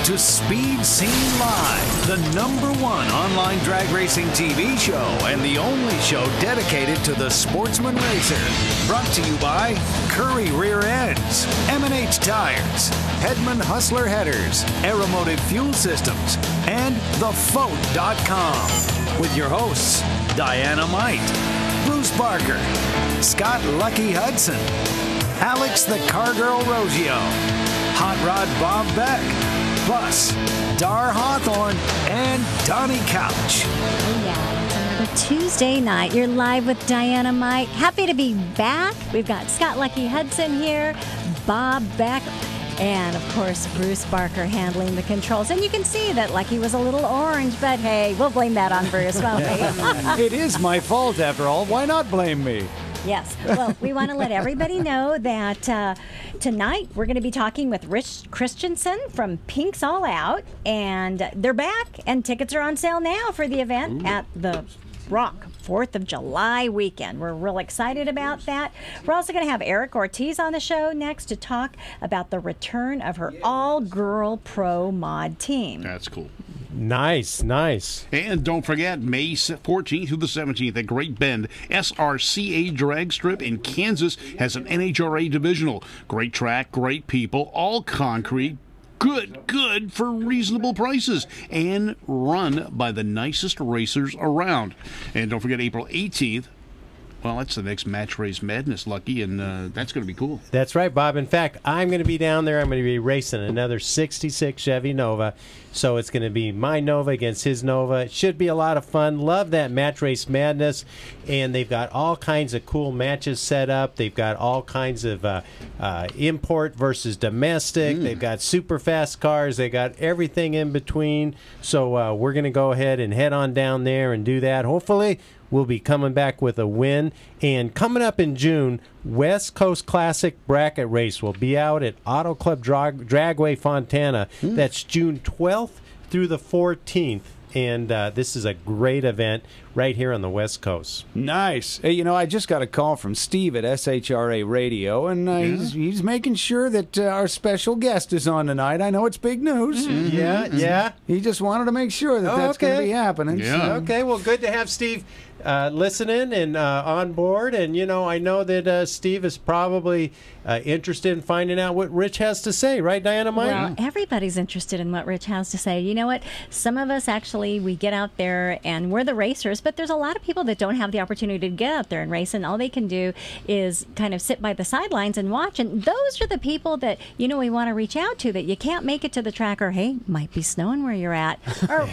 to Speed Scene Live, the #1 online drag racing TV show and the only show dedicated to the sportsman racer. Brought to you by Curry Rear Ends, M&H Tires, Hedman Hustler Headers, Aeromotive Fuel Systems, and TheFote.com. With your hosts, Diana Might, Bruce Barker, Scott Lucky Hudson, Alex the Cargirl Rogio, Hot Rod Bob Beck, plus Dar Hawthorne and Donnie Couch. Oh, yeah. It's another Tuesday night. You're live with Diana Mike. Happy to be back. We've got Scott Lucky Hudson here, Bob Beck, and, of course, Bruce Barker handling the controls. And you can see that Lucky was a little orange, but hey, we'll blame that on Bruce, won't we? It is my fault, after all. Why not blame me? Yes. Well, we want to let everybody know that tonight we're going to be talking with Rich Christensen from Pink's All Out, and they're back, and tickets are on sale now for the event at the Rock 4th of July weekend. We're real excited about that. We're also going to have Eric Ortiz on the show next to talk about the return of her all-girl pro mod team. That's cool. Nice, nice. And don't forget, May 14th through the 17th at Great Bend, SRCA Drag Strip in Kansas has an NHRA divisional. Great track, great people, all concrete, good for reasonable prices, and run by the nicest racers around. And don't forget, April 18th, well, that's the next Match Race Madness, Lucky, and that's going to be cool. That's right, Bob. In fact, I'm going to be down there. I'm going to be racing another 66 Chevy Nova. So it's going to be my Nova against his Nova. It should be a lot of fun. Love that Match Race Madness. And they've got all kinds of cool matches set up. They've got all kinds of import versus domestic. They've got super fast cars. They got everything in between. So we're going to go ahead and head on down there and do that. Hopefully, we'll be coming back with a win. And coming up in June, West Coast Classic Bracket Race will be out at Auto Club Dragway, Fontana. That's June 12th through the 14th. And this is a great event right here on the West Coast. Nice. Hey, you know, I just got a call from Steve at SHRA Radio, and he's making sure that our special guest is on tonight. I know it's big news. Yeah. He just wanted to make sure that that's going to be happening. Yeah. Okay, well, good to have Steve listening and on board. And, you know, I know that Steve is probably interested in finding out what Rich has to say. Right, Diana Mike? Well, everybody's interested in what Rich has to say. You know what? Some of us actually, we get out there and we're the racers, but there's a lot of people that don't have the opportunity to get out there and race, and all they can do is kind of sit by the sidelines and watch. And those are the people that, you know, we want to reach out to, that you can't make it to the track, or, hey, might be snowing where you're at, or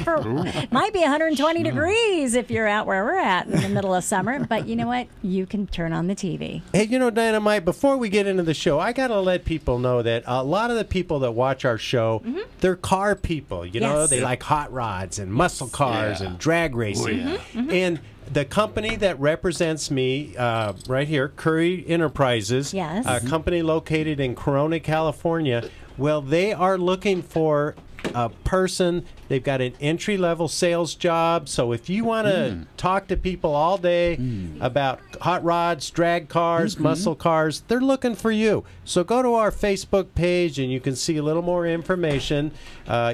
might be 120 degrees if you're out where we're at in the middle of summer. But you know what? You can turn on the TV. Hey, you know, Dynamite, before we get into the show, I got to let people know that a lot of the people that watch our show, they're car people. You know, they like hot rods and muscle cars and drag racing. And the company that represents me right here, Curry Enterprises, a company located in Corona, California, well, they are looking for a person. They've got an entry-level sales job. So if you want to talk to people all day about hot rods, drag cars, muscle cars, they're looking for you. So go to our Facebook page and you can see a little more information.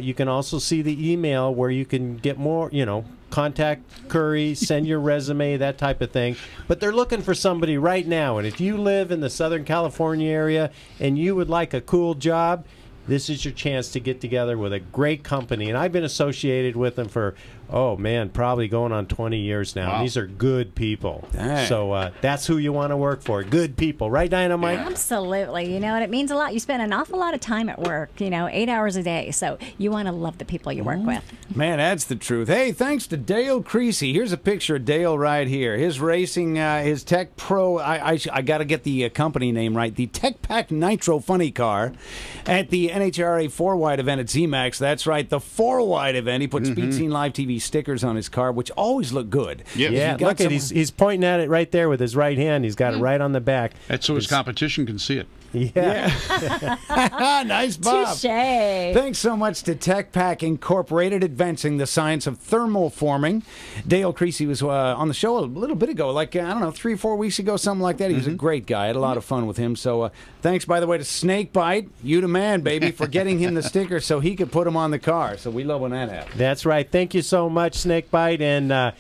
You can also see the email where you can get more, you know, contact Curry, send your resume, that type of thing. But they're looking for somebody right now. And if you live in the Southern California area and you would like a cool job, this is your chance to get together with a great company. And I've been associated with them for, oh, man, probably going on 20 years now. And these are good people. Dang. So that's who you want to work for. Good people. Right, Dynamite? Absolutely. You know, and it means a lot. You spend an awful lot of time at work, you know, 8 hours a day. So you want to love the people you work with. Man, that's the truth. Hey, thanks to Dale Creasy. Here's a picture of Dale right here. His racing, his Tech Pro, I got to get the company name right, the Tech Pack Nitro Funny Car at the NHRA 4-wide event at ZMAX. That's right, the 4-wide event. He put Speed Scene Live TV stickers on his car, which always look good. Yeah, look at he's pointing at it right there with his right hand. He's got it right on the back. That's so his competition can see it. Yeah. Nice, Bob. Touche. Thanks so much to TechPack Incorporated, advancing the science of thermal forming. Dale Creasy was on the show a little bit ago, like, I don't know, 3 or 4 weeks ago, something like that. He was a great guy. I had a lot of fun with him. So thanks, by the way, to Snakebite, you the man, baby, for getting him the sticker so he could put them on the car. So we love when that happens. That's right. Thank you so much, Snakebite. And,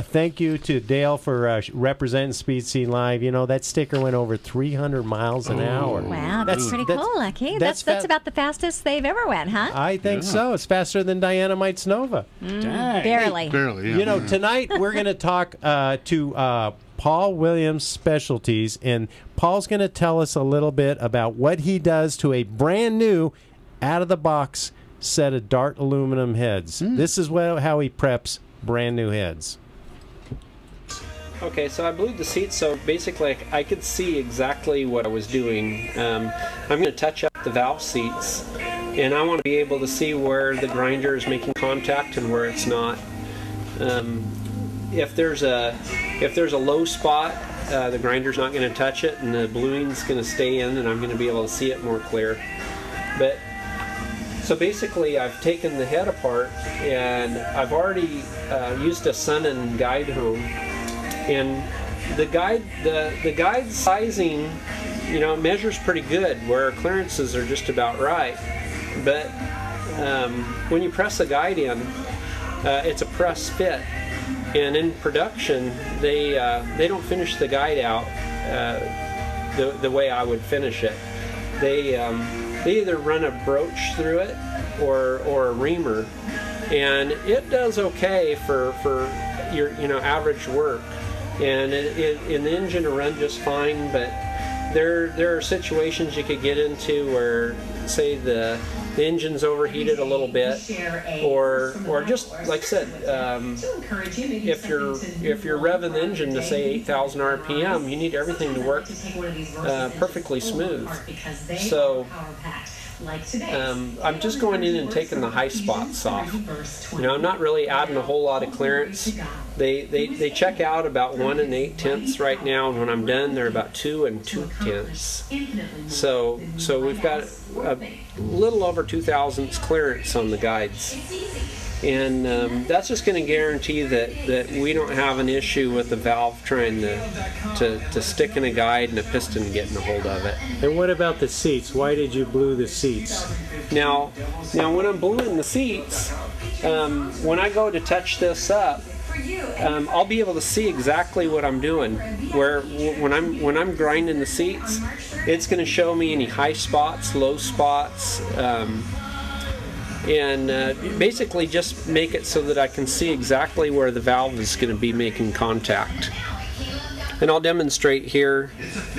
thank you to Dale for representing Speed Scene Live. That sticker went over 300 miles an hour. Wow, that's pretty cool, Lucky. That's about the fastest they've ever went, huh? I think so. It's faster than Dynamite's Nova. Barely. Barely, yeah. Tonight we're going to talk to Paul Williams Specialties, and Paul's going to tell us a little bit about what he does to a brand new, out-of-the-box set of Dart aluminum heads. This is how he preps brand new heads. Okay, so I blued the seats, so basically I could see exactly what I was doing. I'm going to touch up the valve seats, and I want to be able to see where the grinder is making contact and where it's not. If there's a low spot, the grinder's not going to touch it, and the bluing's going to stay in, and I'm going to be able to see it more clear. So basically, I've taken the head apart, and I've already used a Sunnon guide home, and the guide sizing, measures pretty good, where clearances are just about right. But when you press the guide in, it's a press fit, and in production, they don't finish the guide out the way I would finish it. They either run a broach through it or a reamer, and it does okay for your average work, and the engine will run just fine. But there are situations you could get into where, say, the engine's overheated a little bit, or just like I said, if you're revving the engine to say 8,000 RPM, you need everything to work perfectly smooth. So I'm just going in and taking the high spots off. I'm not really adding a whole lot of clearance. They check out about 1 8/10 right now, and when I'm done, they're about 2 2/10. So we've got a little over 2,000 clearance on the guides. And that's just going to guarantee that we don't have an issue with the valve trying to stick in a guide and a piston getting a hold of it. And what about the seats? Why did you blue the seats? Now when I'm bluing the seats, when I go to touch this up, I'll be able to see exactly what I'm doing. Where when I'm grinding the seats, it's going to show me any high spots, low spots. And basically just make it so that I can see exactly where the valve is going to be making contact. And I'll demonstrate here.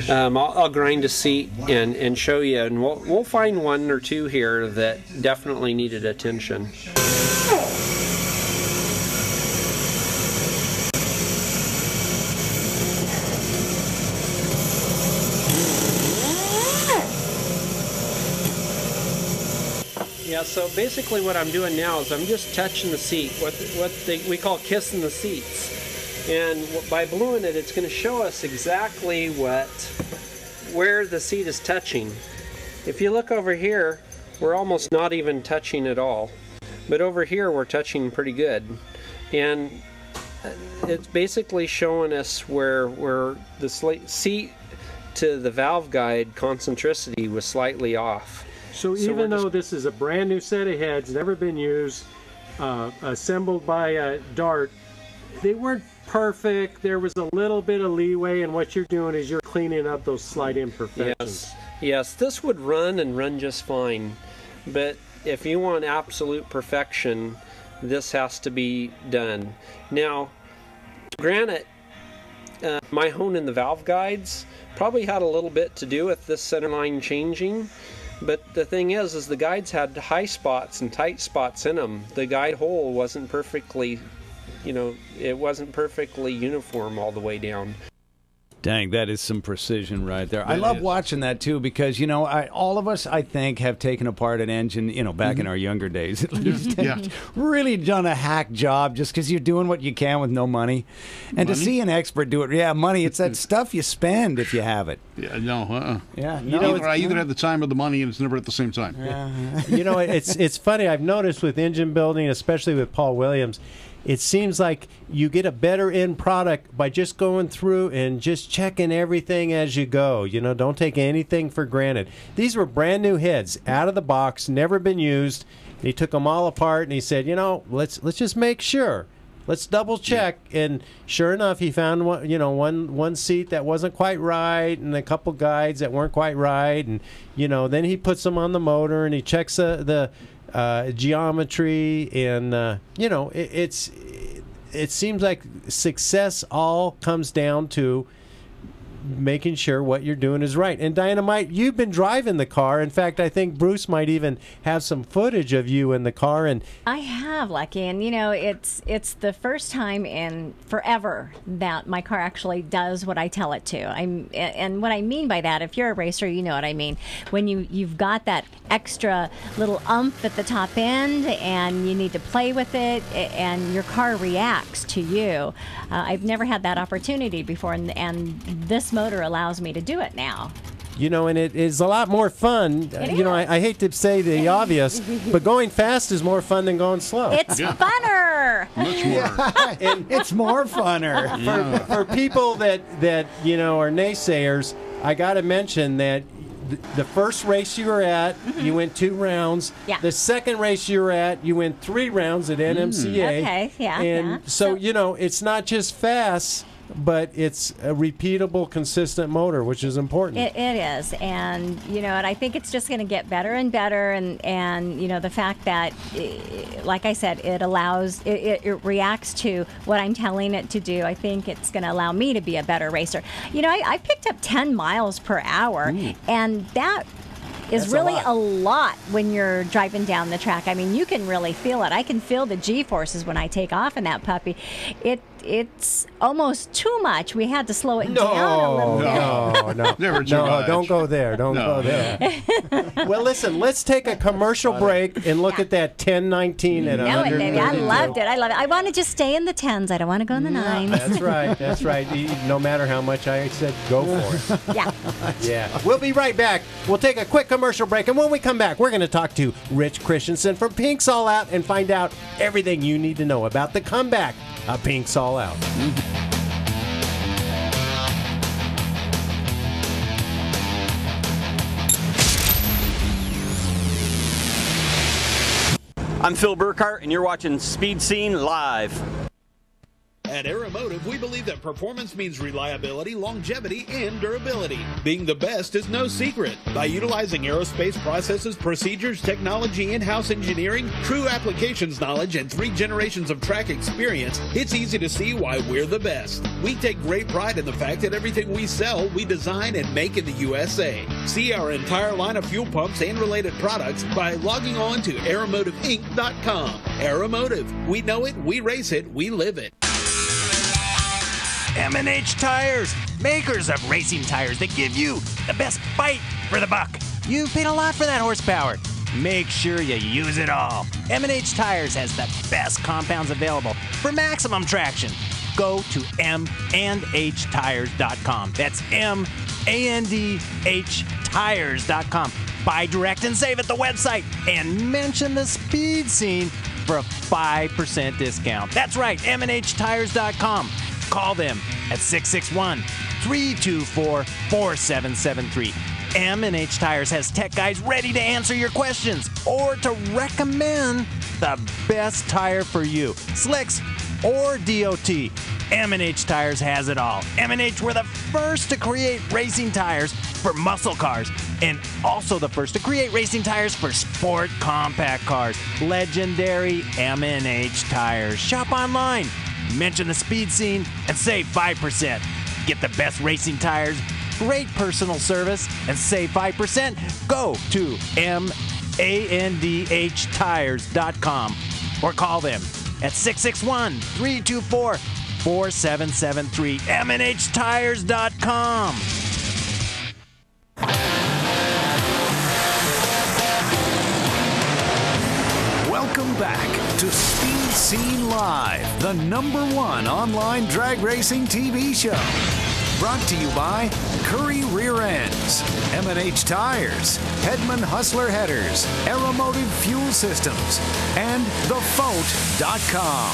I'll grind a seat and show you, and we'll find 1 or 2 here that definitely needed attention. Yeah, so basically what I'm doing now is I'm just touching the seat, we call kissing the seats. And by bluing it, it's going to show us exactly where the seat is touching. If you look over here, we're almost not even touching at all. But over here, we're touching pretty good. And it's basically showing us where the seat to the valve guide concentricity was slightly off. So even though this is a brand new set of heads, never been used, assembled by Dart, they weren't perfect. There was a little bit of leeway, and what you're doing is you're cleaning up those slight imperfections. Yes, this would run just fine. But if you want absolute perfection, this has to be done. Now, granted, my hone in the valve guides probably had a little bit to do with this center line changing. But the thing is the guides had high spots and tight spots in them. The guide hole wasn't perfectly, it wasn't perfectly uniform all the way down. Dang, that is some precision right there. I That love is. watching that too because all of us, I think, have taken apart an engine. Back in our younger days, at least, Yeah. really done a hack job just because you're doing what you can with no money, and to Money? see an expert do it, money. It's that stuff you spend if you have it. Yeah, no, Yeah, I either have the time or the money, and it's never at the same time. It's funny. I've noticed with engine building, especially with Paul Williams, it seems like you get a better end product by just going through and just checking everything as you go. Don't take anything for granted. These were brand new heads, out of the box, never been used. He took them all apart and he said, let's just make sure. Let's double check. And sure enough, he found one seat that wasn't quite right and a couple guides that weren't quite right. And, then he puts them on the motor and he checks the geometry. And, it seems like success all comes down to making sure what you're doing is right. And Dynamite, you've been driving the car. In fact, I think Bruce might even have some footage of you in the car. And I have, Lucky, and it's the first time in forever that my car actually does what I tell it to. And what I mean by that, if you're a racer, you know what I mean. When you've got that extra little umph at the top end, and you need to play with it, and your car reacts to you. I've never had that opportunity before, and this motor allows me to do it now. And it is a lot more fun. I hate to say the obvious, but going fast is more fun than going slow. It's funner. Much more. And It's more funner. for people that are naysayers, I got to mention that the first race you were at, you went 2 rounds. Yeah. The second race you were at, you went 3 rounds at NMCA. Okay, yeah, And yeah. so, it's not just fast, but it's a repeatable, consistent motor, which is important. It is, and and I think it's just going to get better and better, and the fact that, like I said, it allows it reacts to what I'm telling it to do. I think it's going to allow me to be a better racer. I picked up 10 miles per hour, and that is That's really a lot when you're driving down the track. I mean, you can really feel it. I can feel the G-forces when I take off in that puppy. It's almost too much. We had to slow it down a little bit. No. Never too much. Don't go there. Don't go there. Well, listen, let's take a commercial break and look at that 1019 at Know it, baby. I 132. loved it. I love it. I want to just stay in the 10s. I don't want to go in the 9s. That's right. That's right. No matter how much I said, go for it. Yeah. Yeah. We'll be right back. We'll take a quick commercial break, and when we come back, we're going to talk to Rich Christensen from Pink's All Out and find out everything you need to know about the comeback of Pink's All Out. I'm Phil Burkhart, and you're watching Speed Scene Live. At Aeromotive, we believe that performance means reliability, longevity, and durability. Being the best is no secret. By utilizing aerospace processes, procedures, technology, in-house engineering, true applications knowledge, and 3 generations of track experience, it's easy to see why we're the best. We take great pride in the fact that everything we sell, we design and make in the USA. See our entire line of fuel pumps and related products by logging on to aeromotiveinc.com. Aeromotive. We know it, we race it, we live it. M&H Tires, makers of racing tires that give you the best bite for the buck. You've paid a lot for that horsepower. Make sure you use it all. M&H Tires has the best compounds available for maximum traction. Go to mandhtires.com. That's mandhtires.com. Buy direct and save at the website and mention the Speed Scene for a 5% discount. That's right, mandhtires.com. Call them at 661-324-4773. M&H Tires has tech guys ready to answer your questions or to recommend the best tire for you, slicks or DOT. M&H Tires has it all. M&H were the first to create racing tires for muscle cars and also the first to create racing tires for sport compact cars. Legendary M&H Tires. Shop online. Mention the Speed Scene and save 5%. Get the best racing tires, great personal service, and save 5%. Go to mandhtires.com or call them at 661-324-4773. 4773. MNHTires.com. Welcome back to Speed Scene Live, the #1 online drag racing TV show. Brought to you by Curry Rear Ends, M&H Tires, Hedman Hustler Headers, Aeromotive Fuel Systems, and TheFote.com.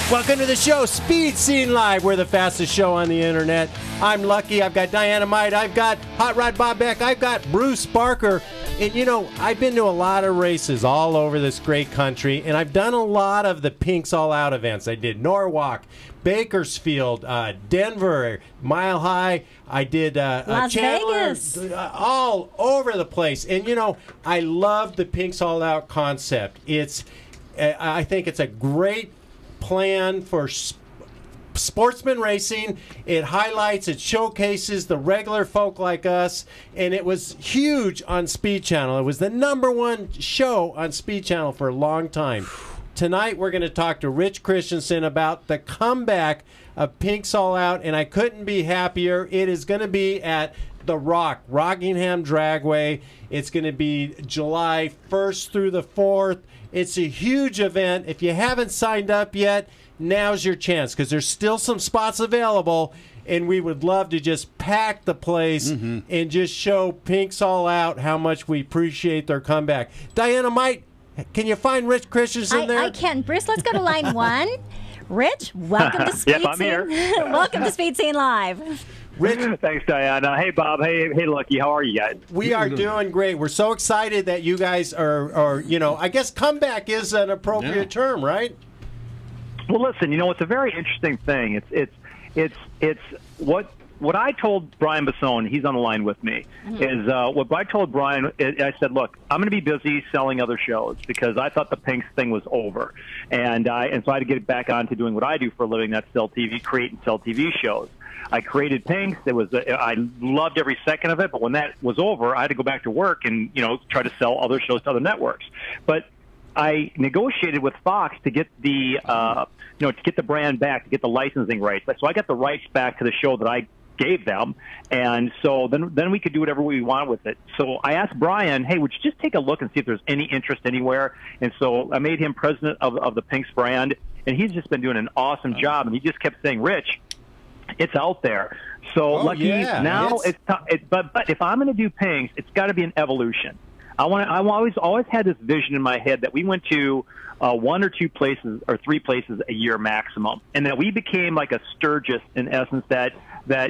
Welcome to the show, Speed Scene Live. We're the fastest show on the internet. I'm Lucky. I've got Dynamite. I've got Hot Rod Bob Beck. I've got Bruce Barker. And, you know, I've been to a lot of races all over this great country, and I've done a lot of the Pinks All Out events. I did Norwalk, Bakersfield, Denver, Mile High. I did Las Chandler, Vegas. All over the place. And, you know, I love the Pinks All Out concept. I think it's a great plan for sportsman racing. It highlights, it showcases the regular folk like us, and it was huge on Speed Channel. It was the #1 show on Speed Channel for a long time. Tonight we're going to talk to Rich Christensen about the comeback of Pinks All Out, and I couldn't be happier. It is going to be at The Rock, Rockingham Dragway. It's going to be July 1st through the 4th. It's a huge event. If you haven't signed up yet, now's your chance, because there's still some spots available, and we would love to just pack the place and just show Pinks All Out how much we appreciate their comeback. Diana, can you find Rich Christensen there? I can. Bruce, let's go to line 1. Rich, welcome to Speed Yep, I'm Scene. here. Welcome to Speed Scene Live. Rich, Thanks, Diana. Hey, Bob. Hey, Lucky. How are you guys? we are doing great. We're so excited that you guys are, you know, I guess comeback is an appropriate term, right? Well, listen. You know, it's a very interesting thing. It's what I told Brian Bassone. He's on the line with me. Is what I told Brian. I said, look, I'm going to be busy selling other shows because I thought the Pinks thing was over, and so I had to get back on to doing what I do for a living. That's sell TV, create and sell TV shows. I created Pinks. I loved every second of it, but when that was over, I had to go back to work and, you know, try to sell other shows to other networks. But I negotiated with Fox to get the, to get the brand back, to get the licensing rights. So I got the rights back to the show that I gave them, and so then we could do whatever we wanted with it. So I asked Brian, hey, would you just take a look and see if there's any interest anywhere? And so I made him president of the Pinks brand, and he's just been doing an awesome job. And he just kept saying, Rich, it's out there. So Lucky, now but if I'm going to do Pinks, it's got to be an evolution. I always had this vision in my head that we went to 1 or 2 places or 3 places a year maximum, and that we became like a Sturgis in essence. That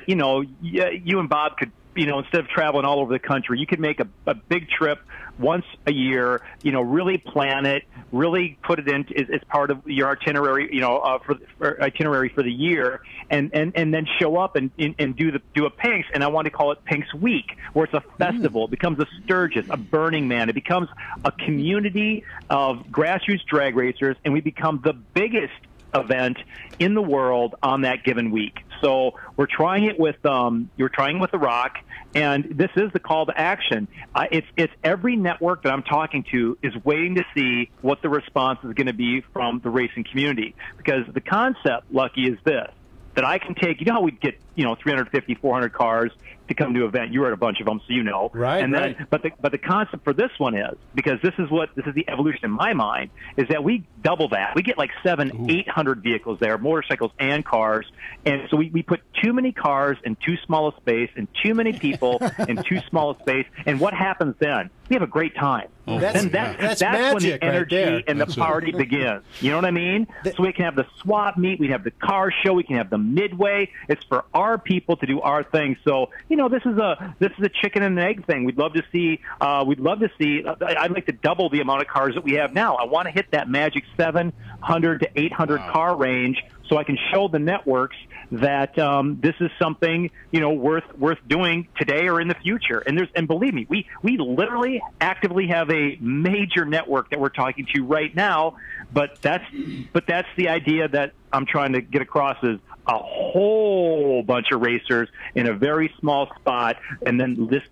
you know, you and Bob could, you know, instead of traveling all over the country, you could make a big trip once a year, you know, really plan it, really put it in as part of your itinerary, you know, for itinerary for the year, and then show up and do a Pinks. And I want to call it Pinks Week, where it's a festival. It becomes a Sturgis, a Burning Man. It becomes a community of grassroots drag racers, and we become the biggest event in the world on that given week. So we're trying it with The Rock, and this is the call to action. It's every network that I'm talking to is waiting to see what the response is going to be from the racing community, because the concept, Lucky, is this: that I can take, you know how we get, you know, 350, 400 cars to come to an event. You were at a bunch of them, so you know. Right. And then, but the concept for this one is, because this is the evolution in my mind, is that we double that. We get like 800 vehicles there, motorcycles and cars. And so we put too many cars in too small a space and too many people in too small a space. And what happens then? We have a great time. That's when the energy and the party begins. You know what I mean? So we can have the swap meet, we have the car show, we can have the midway. It's for our people to do our thing. So, you know, this is a chicken and egg thing. We'd love to see. I'd like to double the amount of cars that we have now. I want to hit that magic 700 to 800 car range, so I can show the networks that this is something, you know, worth doing today or in the future. And believe me, we literally actively have a major network that we're talking to right now. But that's the idea that I'm trying to get across is a whole bunch of racers in a very small spot, and then just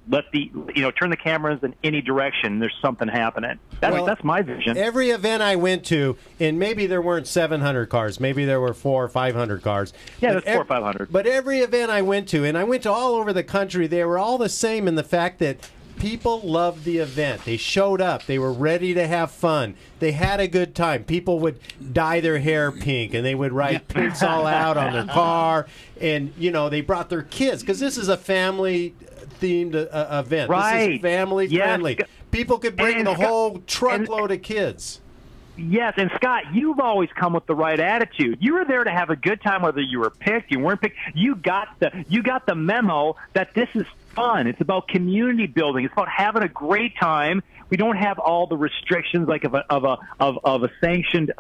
turn the cameras in any direction. There's something happening. That's my vision. Every event I went to, and maybe there weren't 700 cars, maybe there were 400 or 500 cars. Yeah, there's 400 or 500. But every event I went to, and I went to all over the country, they were all the same in the fact that people loved the event. They showed up. They were ready to have fun. They had a good time. People would dye their hair pink, and they would write Pinks All Out on their car. And, they brought their kids, because this is a family-themed event. Right. This is family-friendly. Yes. People could bring the whole truckload of kids. Yes, and Scott, you've always come with the right attitude. You were there to have a good time, whether you were picked, you weren't picked. You got the memo that this is fun. It's about community building. It's about having a great time. We don't have all the restrictions like of a sanctioned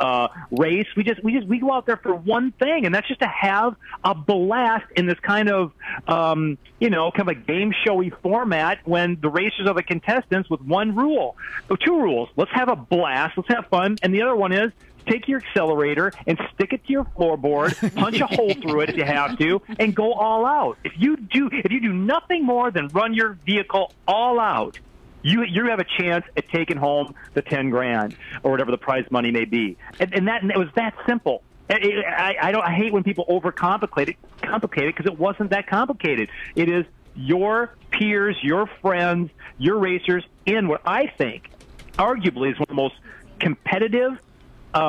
race. We go out there for one thing, and that's just to have a blast in this kind of kind of a game showy format when the racers are the contestants with one rule, or two rules. Let's have a blast. Let's have fun, and the other one is take your accelerator and stick it to your floorboard, punch a hole through it if you have to, and go all out. If you do nothing more than run your vehicle all out, you have a chance at taking home the $10,000 or whatever the prize money may be. And it was that simple. I hate when people overcomplicate it because it wasn't that complicated. It is your peers, your friends, your racers in what I think arguably is one of the most competitive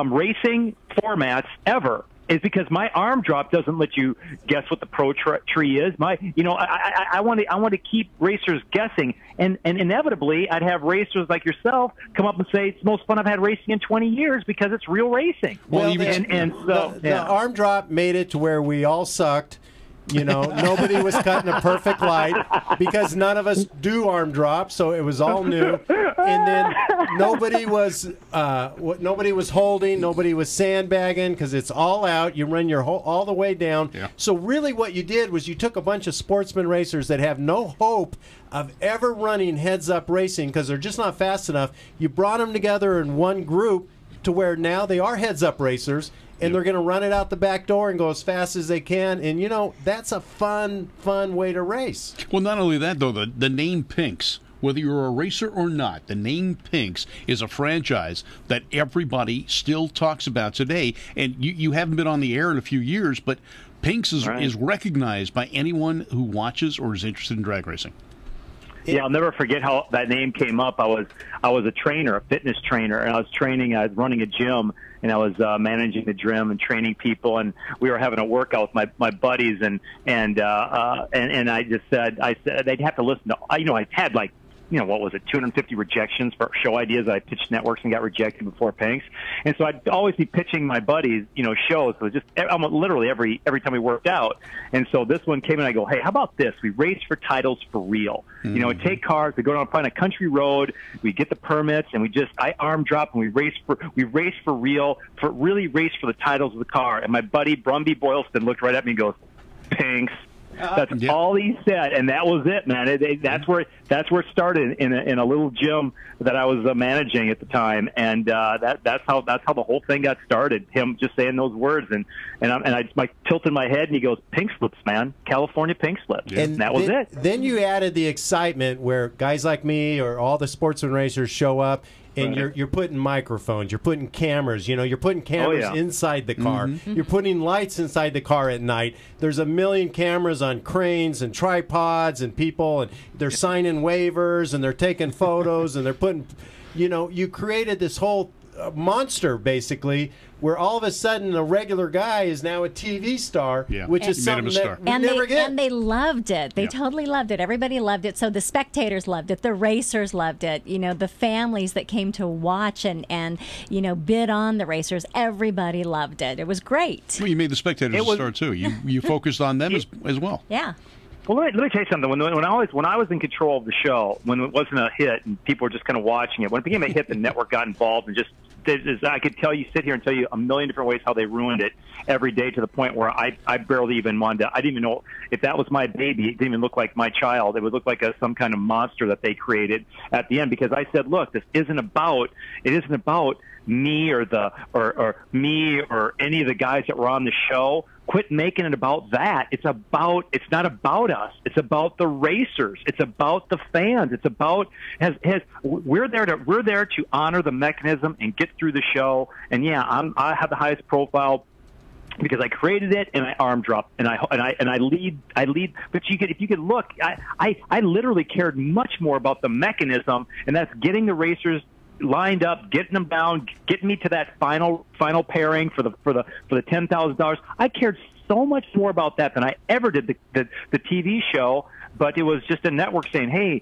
racing formats ever. Is because my arm drop doesn't let you guess what the pro tree is. I want to keep racers guessing, and inevitably I'd have racers like yourself come up and say it's the most fun I've had racing in 20 years because it's real racing. Well, the arm drop made it to where we all sucked. Nobody was cutting a perfect light because none of us do arm drops, so it was all new. And then nobody was holding, nobody was sandbagging because it's all out. You run your all the way down. Yeah. So really, what you did was you took a bunch of sportsman racers that have no hope of ever running heads-up racing because they're just not fast enough. You brought them together in one group to where now they are heads-up racers. And they're going to run it out the back door and go as fast as they can. And, that's a fun way to race. Well, not only that, though, the name Pinks, whether you're a racer or not, the name Pinks is a franchise that everybody still talks about today. And you haven't been on the air in a few years, but Pinks is recognized by anyone who watches or is interested in drag racing. Yeah, I'll never forget how that name came up. I was a trainer, a fitness trainer, and I was running a gym, and I was managing the gym and training people, and we were having a workout with my buddies, and I just said they'd have to listen to, I had like, what was it, 250 rejections for show ideas. I pitched networks and got rejected before Pinks. And so I'd always be pitching my buddies, shows. So just almost literally every time we worked out. And so this one came and I go, hey, how about this? We race for titles for real. Mm-hmm. We take cars, we go down find a country road, we get the permits, and I arm drop and we race for real, really race for the titles of the car. And my buddy Brumby Boylston looked right at me and goes, Pinks. That's all he said, and that was it, man. That's where it started in a little gym that I was managing at the time, and that's how the whole thing got started. Him just saying those words, and I tilted my head, and he goes, "Pink slips, man, California pink slips," and that was it. Then you added the excitement where guys like me or all the sportsman racers show up. And you're putting microphones, you're putting cameras, you're putting cameras inside the car. Mm-hmm. You're putting lights inside the car at night. There's a million cameras on cranes and tripods and people, and they're signing waivers and they're taking photos and they're putting, you created this whole monster basically where all of a sudden a regular guy is now a TV star, which is something that we never get. And they loved it. They totally loved it. Everybody loved it. So the spectators loved it. The racers loved it. The families that came to watch and bid on the racers, everybody loved it. It was great. Well, you made the spectators a star too. You focused on them as well. Yeah. Well, let me tell you something. When I was in control of the show, when it wasn't a hit and people were just kind of watching it, when it became a hit, the network got involved and just. I could sit here and tell you a million different ways how they ruined it every day to the point where I barely even wanted to. I didn't even know if that was my baby. It didn't even look like my child. It would look like some kind of monster that they created at the end because I said, look, it isn't about me or me or any of the guys that were on the show. Quit making it about that. It's not about us. It's about the racers. It's about the fans. It's about we're there to honor the mechanism and get through the show. And yeah, I have the highest profile because I created it and I arm drop and I lead. But if you could look, I literally cared much more about the mechanism, and that's getting the racers lined up, getting them down, getting me to that final pairing for the $10,000. I cared so much more about that than I ever did the TV show. But it was just a network saying, "Hey,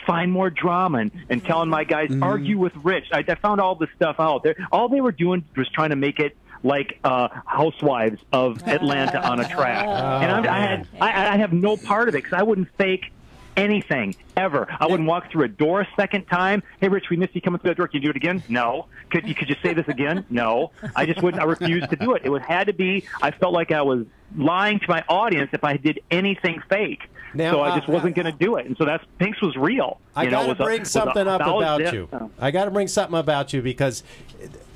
find more drama," and telling my guys argue with Rich. I found all this stuff out. All they were doing was trying to make it like Housewives of Atlanta on a track, and I have no part of it because I wouldn't fake anything ever. I wouldn't walk through a door a second time. Hey, Rich, we missed you coming through that door. Can you do it again? No. Could you say this again? No. I just wouldn't. I refused to do it. It had to be. I felt like I was lying to my audience if I did anything fake. Now, so I just wasn't going to do it. And so Pinks was real. I got to bring something up about you. I got to bring something about you because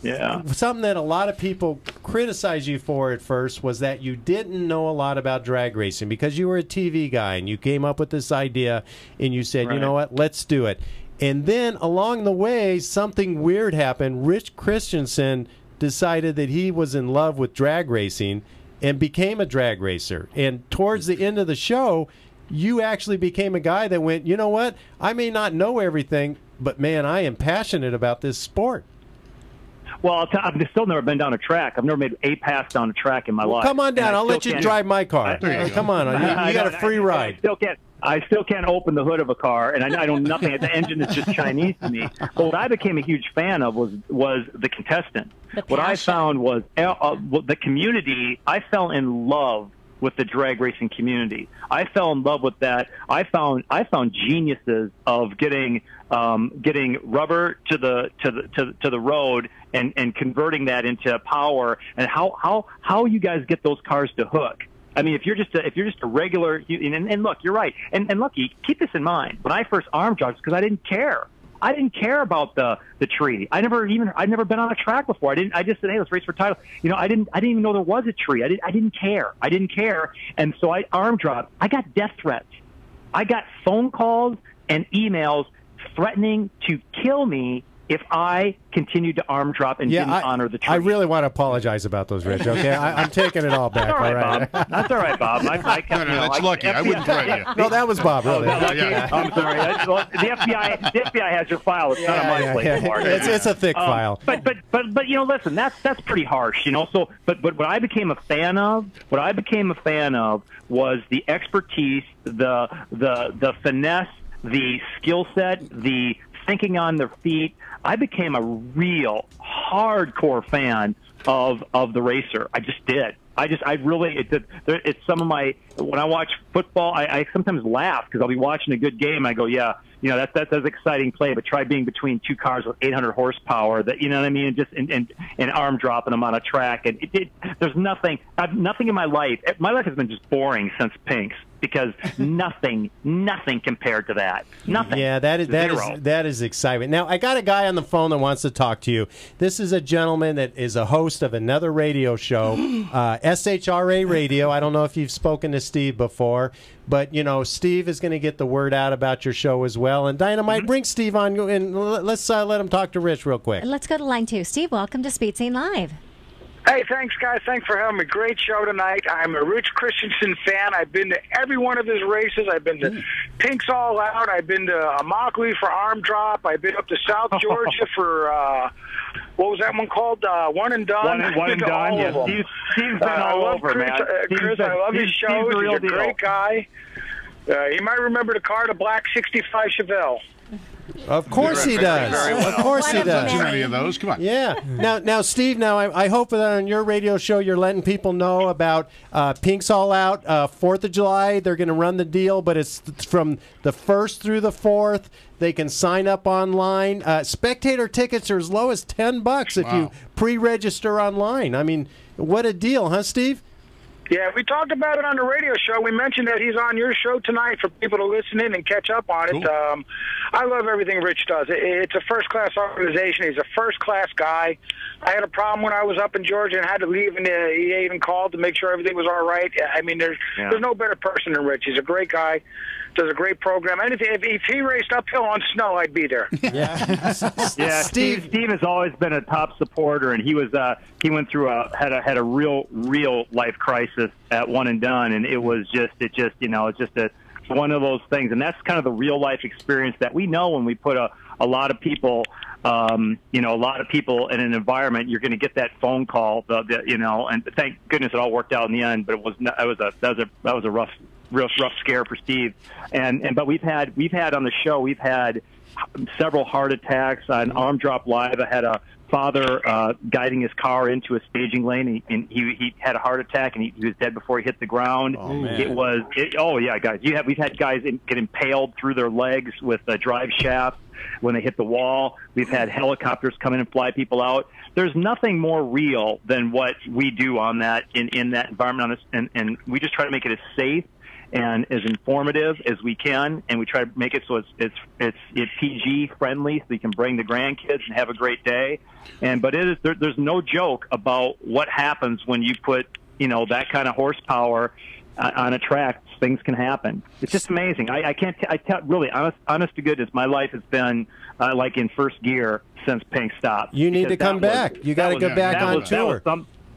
something that a lot of people criticize you for at first was that you didn't know a lot about drag racing because you were a TV guy and you came up with this idea and you said, you know what, let's do it. And then along the way, something weird happened. Rich Christensen decided that he was in love with drag racing and became a drag racer. And towards the end of the show, you actually became a guy that went, you know what, I may not know everything, but man, I am passionate about this sport. Well, I've still never been down a track. I've never made a pass down a track in my life. Come on down. I'll let you drive my car. Come on. You got a free ride. I still can't open the hood of a car, and I know nothing. The engine is just Chinese to me. But what I became a huge fan of was the contestant. What I found was the community. I fell in love with the drag racing community. I fell in love with that. I found geniuses of getting rubber to the road and converting that into power, and how you guys get those cars to hook. I mean, if you're just a regular, and look, you're right. And look, keep this in mind. When I first arm dropped, because I didn't care. I didn't care about the tree. I'd never been on a track before. I just said, hey, let's race for title. I didn't even know there was a tree. I didn't care. And so I arm dropped. I got death threats. I got phone calls and emails threatening to kill me if I continued to arm drop and didn't honor the tree. I really want to apologize about those, Rich, okay? I'm taking it all back. That's all right, Bob. That's all right, Bob. That's lucky. I wouldn't threaten you. No, that was Bob, really. I'm sorry. The FBI has your file. It's not on my plate anymore. It's a thick file. But listen, that's pretty harsh, So, but what I became a fan of was the expertise, the finesse, the skill set, the thinking on their feet. I became a real hardcore fan of the racer. I just did. It's some of my, when I watch football, I sometimes laugh because I'll be watching a good game. I go, that's exciting play, but try being between two cars with 800 horsepower that, you know what I mean? And arm dropping them on a track. And there's nothing in my life. My life has been just boring since Pinks. Because nothing compared to that. Nothing. Yeah, that is exciting. Now, I got a guy on the phone that wants to talk to you. This is a gentleman that is a host of another radio show, SHRA Radio. I don't know if you've spoken to Steve before, but, Steve is going to get the word out about your show as well. And Dynamite, bring Steve on, and let's let him talk to Rich real quick. Let's go to line 2. Steve, welcome to Speed Scene Live. Hey, thanks, guys. Thanks for having me. Great show tonight. I'm a Rich Christensen fan. I've been to every one of his races. I've been to Pinks All Out. I've been to Immokalee for Arm Drop. I've been up to South Georgia for, what was that one called? One and Done. One and Done, yeah. Steve's been all over, man. Chris, I love his shows. He's a great guy. You might remember the car, the black 65 Chevelle. Of course he does. Of course he does. Too many of those. Come on. Yeah. Now, Steve. I hope that on your radio show you're letting people know about Pinks All Out. 4th of July, they're going to run the deal, but it's from the 1st through the 4th. They can sign up online. Spectator tickets are as low as $10 if you pre-register online. I mean, what a deal, huh, Steve? Yeah, we talked about it on the radio show. We mentioned that he's on your show tonight for people to listen in and catch up on it. I love everything Rich does. It's a first-class organization. He's a first-class guy. I had a problem when I was up in Georgia and had to leave, and he even called to make sure everything was all right. I mean, there's no better person than Rich. He's a great guy. Does a great program. And if he raced uphill on snow, I'd be there. Yeah, Steve has always been a top supporter, and he went through had a real life crisis at One and Done, and it's just one of those things, and that's kind of the real life experience that we know when we put a lot of people. A lot of people in an environment, you're going to get that phone call, and thank goodness it all worked out in the end. But that was a rough scare for Steve, but we've had on the show, we've had several heart attacks on Arm Drop Live. I had a father guiding his car into a staging lane, and he had a heart attack, and he was dead before he hit the ground. Oh, man. Guys, we've had guys get impaled through their legs with drive shafts when they hit the wall. We've had helicopters come in and fly people out. There's nothing more real than what we do on that in that environment, and we just try to make it as safe and as informative as we can, and we try to make it so it's PG friendly, so you can bring the grandkids and have a great day. But there's no joke about what happens when you put that kind of horsepower on a track. Things can happen. It's just amazing. I tell really honest to goodness, my life has been like in first gear since Pink stopped. You need to come back. You got to go back on tour.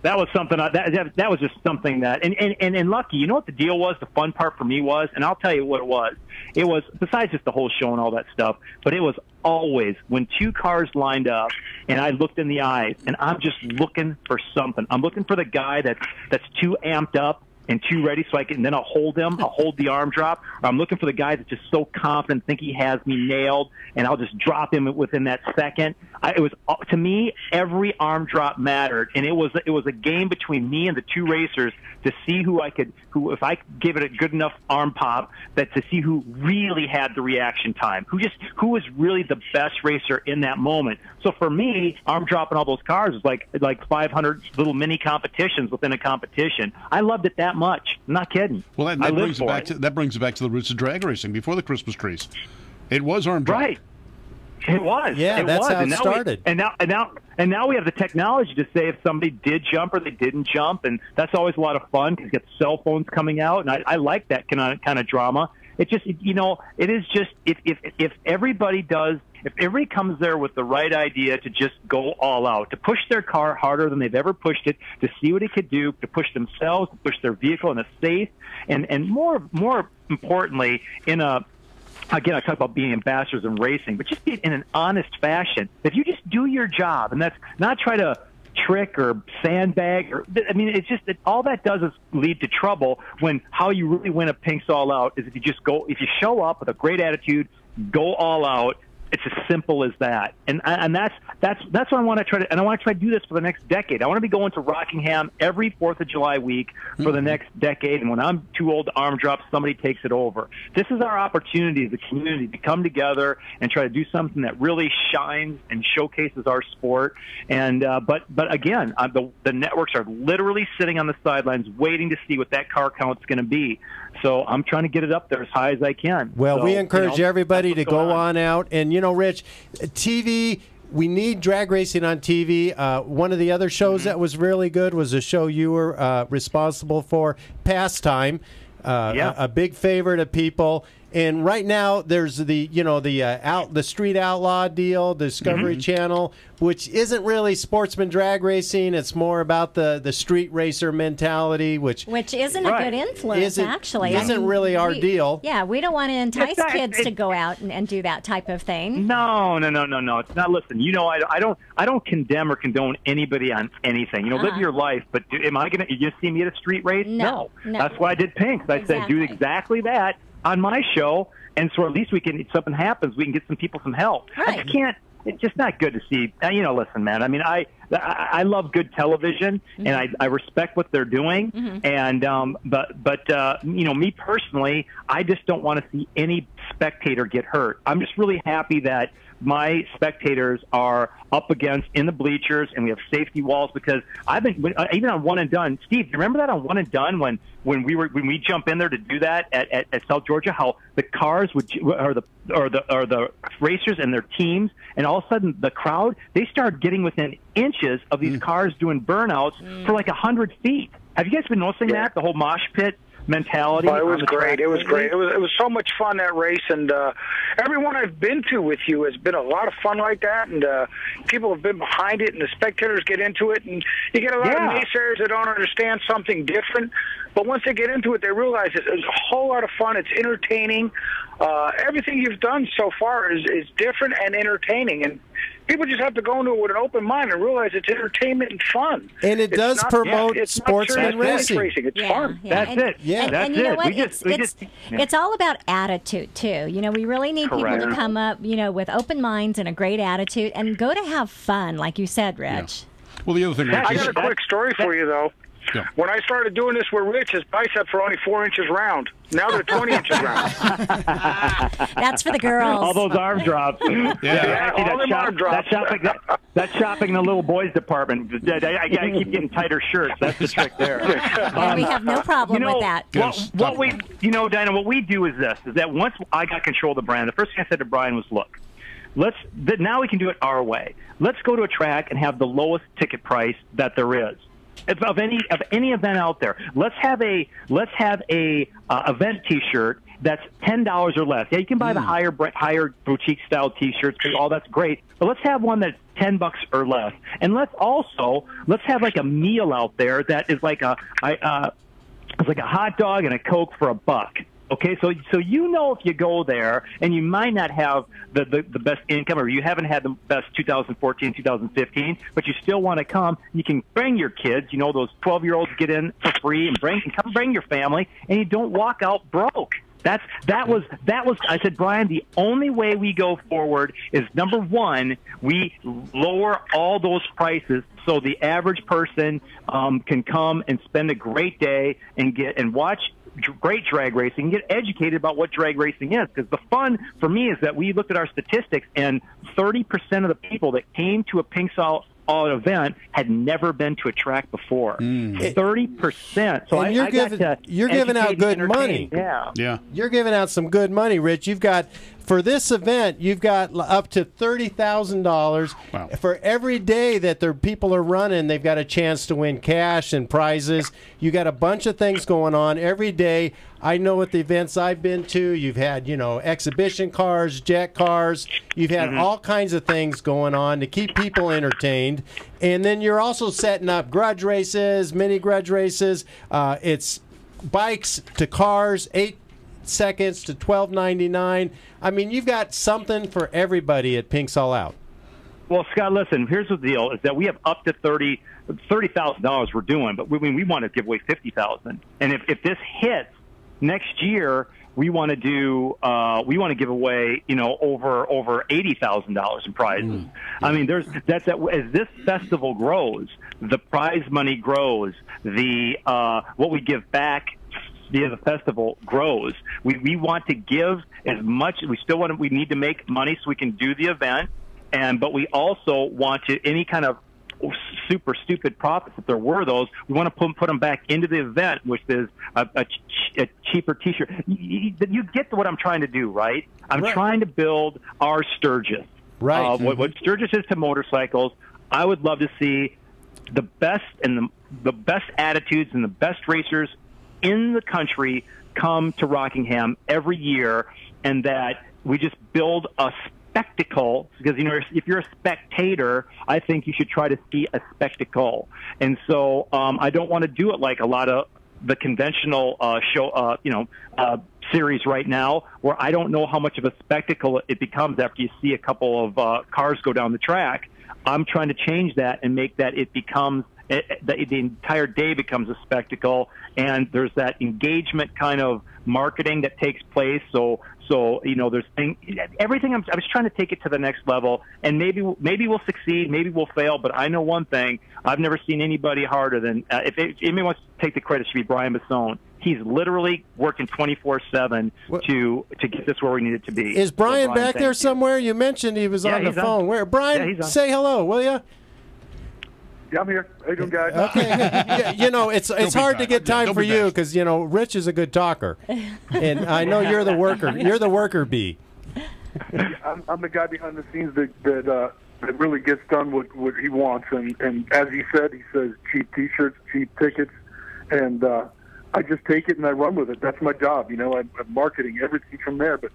That was something. That was just something that, and lucky. You know what the deal was? The fun part for me was, and I'll tell you what it was. It was, besides just the whole show and all that stuff, but it was always when two cars lined up, and I looked in the eyes, and I'm just looking for something. I'm looking for the guy that's too amped up and too ready, so then I'll hold him. I'll hold the arm drop. Or I'm looking for the guy that's just so confident, think he has me nailed, and I'll just drop him within that second. To me, every arm drop mattered, and it was a game between me and the two racers to see who if I gave it a good enough arm pop, that to see who really had the reaction time, who was really the best racer in that moment. So for me, arm dropping all those cars was like 500 little mini competitions within a competition. I loved it that much. I'm not kidding. Well, that brings it back to the roots of drag racing before the Christmas trees. It was arm drop. Right. It was. Yeah, that's how it started. And now we have the technology to say if somebody did jump or they didn't jump, and that's always a lot of fun because you get cell phones coming out, and I like that kind of drama. It just, it is just if everybody comes there with the right idea to just go all out, to push their car harder than they've ever pushed it, to see what it could do, to push themselves, to push their vehicle in a safe and more importantly again, I talk about being ambassadors in racing, but just be in an honest fashion. If you just do your job, and that's not try to trick or sandbag, it's just that all that does is lead to trouble. When how you really win a Pinks All Out is if you show up with a great attitude, go all out. It's as simple as that, and that's what I want to try to, and I want to try to do this for the next decade. I want to be going to Rockingham every 4th of July week for the next decade, and when I'm too old to arm drop, somebody takes it over. This is our opportunity as a community to come together and try to do something that really shines and showcases our sport. And but again, the networks are literally sitting on the sidelines waiting to see what that car count's going to be. So I'm trying to get it up there as high as I can. Well, we encourage everybody to go on out. And, Rich, TV, we need drag racing on TV. One of the other shows that was really good was a show you were responsible for, Pastime, a big favorite of people. And right now, there's the Street Outlaw deal, Discovery Channel, which isn't really sportsman drag racing. It's more about the street racer mentality, which isn't a good influence, actually. Isn't really our deal. Yeah, we don't want to entice kids to go out and do that type of thing. No. It's not. Listen, I don't condemn or condone anybody on anything. Live your life. But am I going to? You just see me at a street race? No. That's why I did Pinks. I said do exactly that on my show, and so at least we can, if something happens, we can get some people some help. Right. I just can't. It's just not good to see. Listen, man. I mean, I love good television, and I respect what they're doing. And but me personally, I just don't want to see any spectator get hurt. I'm just really happy that my spectators are up against in the bleachers, and we have safety walls because I've been even on One and Done. Steve, do you remember that on One and Done when we jump in there to do that at South Georgia? How the cars or the racers and their teams, and all of a sudden the crowd, they started getting within inches of these cars doing burnouts for like 100 feet. Have you guys been noticing that, the whole mosh pit mentality? Oh, it was great. It was great. It was so much fun, that race, and everyone I've been to with you has been a lot of fun like that, and people have been behind it, and the spectators get into it, and you get a lot of naysayers that don't understand something different, but once they get into it, they realize it's a whole lot of fun. It's entertaining. Everything you've done so far is different and entertaining, and people just have to go into it with an open mind and realize it's entertainment and fun. And it does promote sportsman racing. It's fun. That's it. Yeah, that's and you know it. what? It's all about attitude too. You know, we really need people to come up, with open minds and a great attitude, and go to have fun, like you said, Rich. Yeah. Well, the other thing, I got a quick story for you though. Yeah. When I started doing this with Rich, his biceps were only 4 inches round. Now they're 20 inches round. That's for the girls. All those arm drops. All them arm drops. That's shopping in the little boys department. I keep getting tighter shirts. That's the trick there. And we have no problem with that. What we, Dinah, what we do is this: is that once I got control of the brand, the first thing I said to Brian was, "Look, now we can do it our way. Let's go to a track and have the lowest ticket price that there is." Of any event out there, let's have a event T-shirt that's $10 or less. Yeah, you can buy the higher boutique style T-shirts. All that's great, but let's have one that's $10 or less. And let's have like a meal out there that is like it's like a hot dog and a Coke for $1. Okay, so if you go there and you might not have the best income, or you haven't had the best 2014, 2015, but you still want to come, you can bring your kids. Those 12-year-olds get in for free, and bring your family, and you don't walk out broke. That was. I said, Brian, the only way we go forward is, number one, we lower all those prices so the average person can come and spend a great day and watch great drag racing and get educated about what drag racing is. Because the fun for me is that we looked at our statistics, and 30% of the people that came to a Pink Salt event had never been to a track before. 30%. So you're giving out good money. Yeah. You're giving out some good money, Rich. You've got, for this event, you've got up to $30,000. Wow. For every day that their people are running, they've got a chance to win cash and prizes. You got a bunch of things going on every day. I know at the events I've been to, you've had, exhibition cars, jet cars. You've had all kinds of things going on to keep people entertained. And then you're also setting up grudge races, mini grudge races. It's bikes to cars, 8 seconds to $12.99. I mean, you've got something for everybody at Pink's All Out. Well, Scott, listen, here's the deal, is that we have up to $30,000 we're doing, but we want to give away $50,000. And if this hits next year, we want to give away, over $80,000 in prizes. I mean, as this festival grows, the prize money grows, what we give back via the festival grows. We want to give as much. We need to make money so we can do the event, but we also want to, any kind of super stupid profits, if there were those, we want to put them back into the event, which is a cheaper T-shirt. You get to what I'm trying to do, right? I'm trying to build our Sturgis. Right. What Sturgis is to motorcycles. I would love to see the best and the best attitudes and the best racers in the country come to Rockingham every year, and that we just build a spectacle, because if you're a spectator, I think you should try to see a spectacle. And so I don't want to do it like a lot of the conventional series right now, where I don't know how much of a spectacle it becomes after you see a couple of cars go down the track. I'm trying to change that and make that it becomes the entire day becomes a spectacle, and there's that engagement kind of marketing that takes place. So there's everything. I was trying to take it to the next level, and maybe we'll succeed, maybe we'll fail. But I know one thing: I've never seen anybody harder than if anybody wants to take the credit, it should be Brian Bassone. he's literally working 24/7 to get this where we need it to be. Is Brian, so, back there somewhere? You mentioned he was on the phone. Where? Brian, say hello, will you? Yeah, I'm here. How you doing, guys? Okay. Yeah, it's hard to get time for you because Rich is a good talker, and I know you're the worker. You're the worker bee. I'm the guy behind the scenes that really gets done what he wants, and as he says cheap T-shirts, cheap tickets, and I just take it and I run with it. That's my job. I'm marketing everything from there, but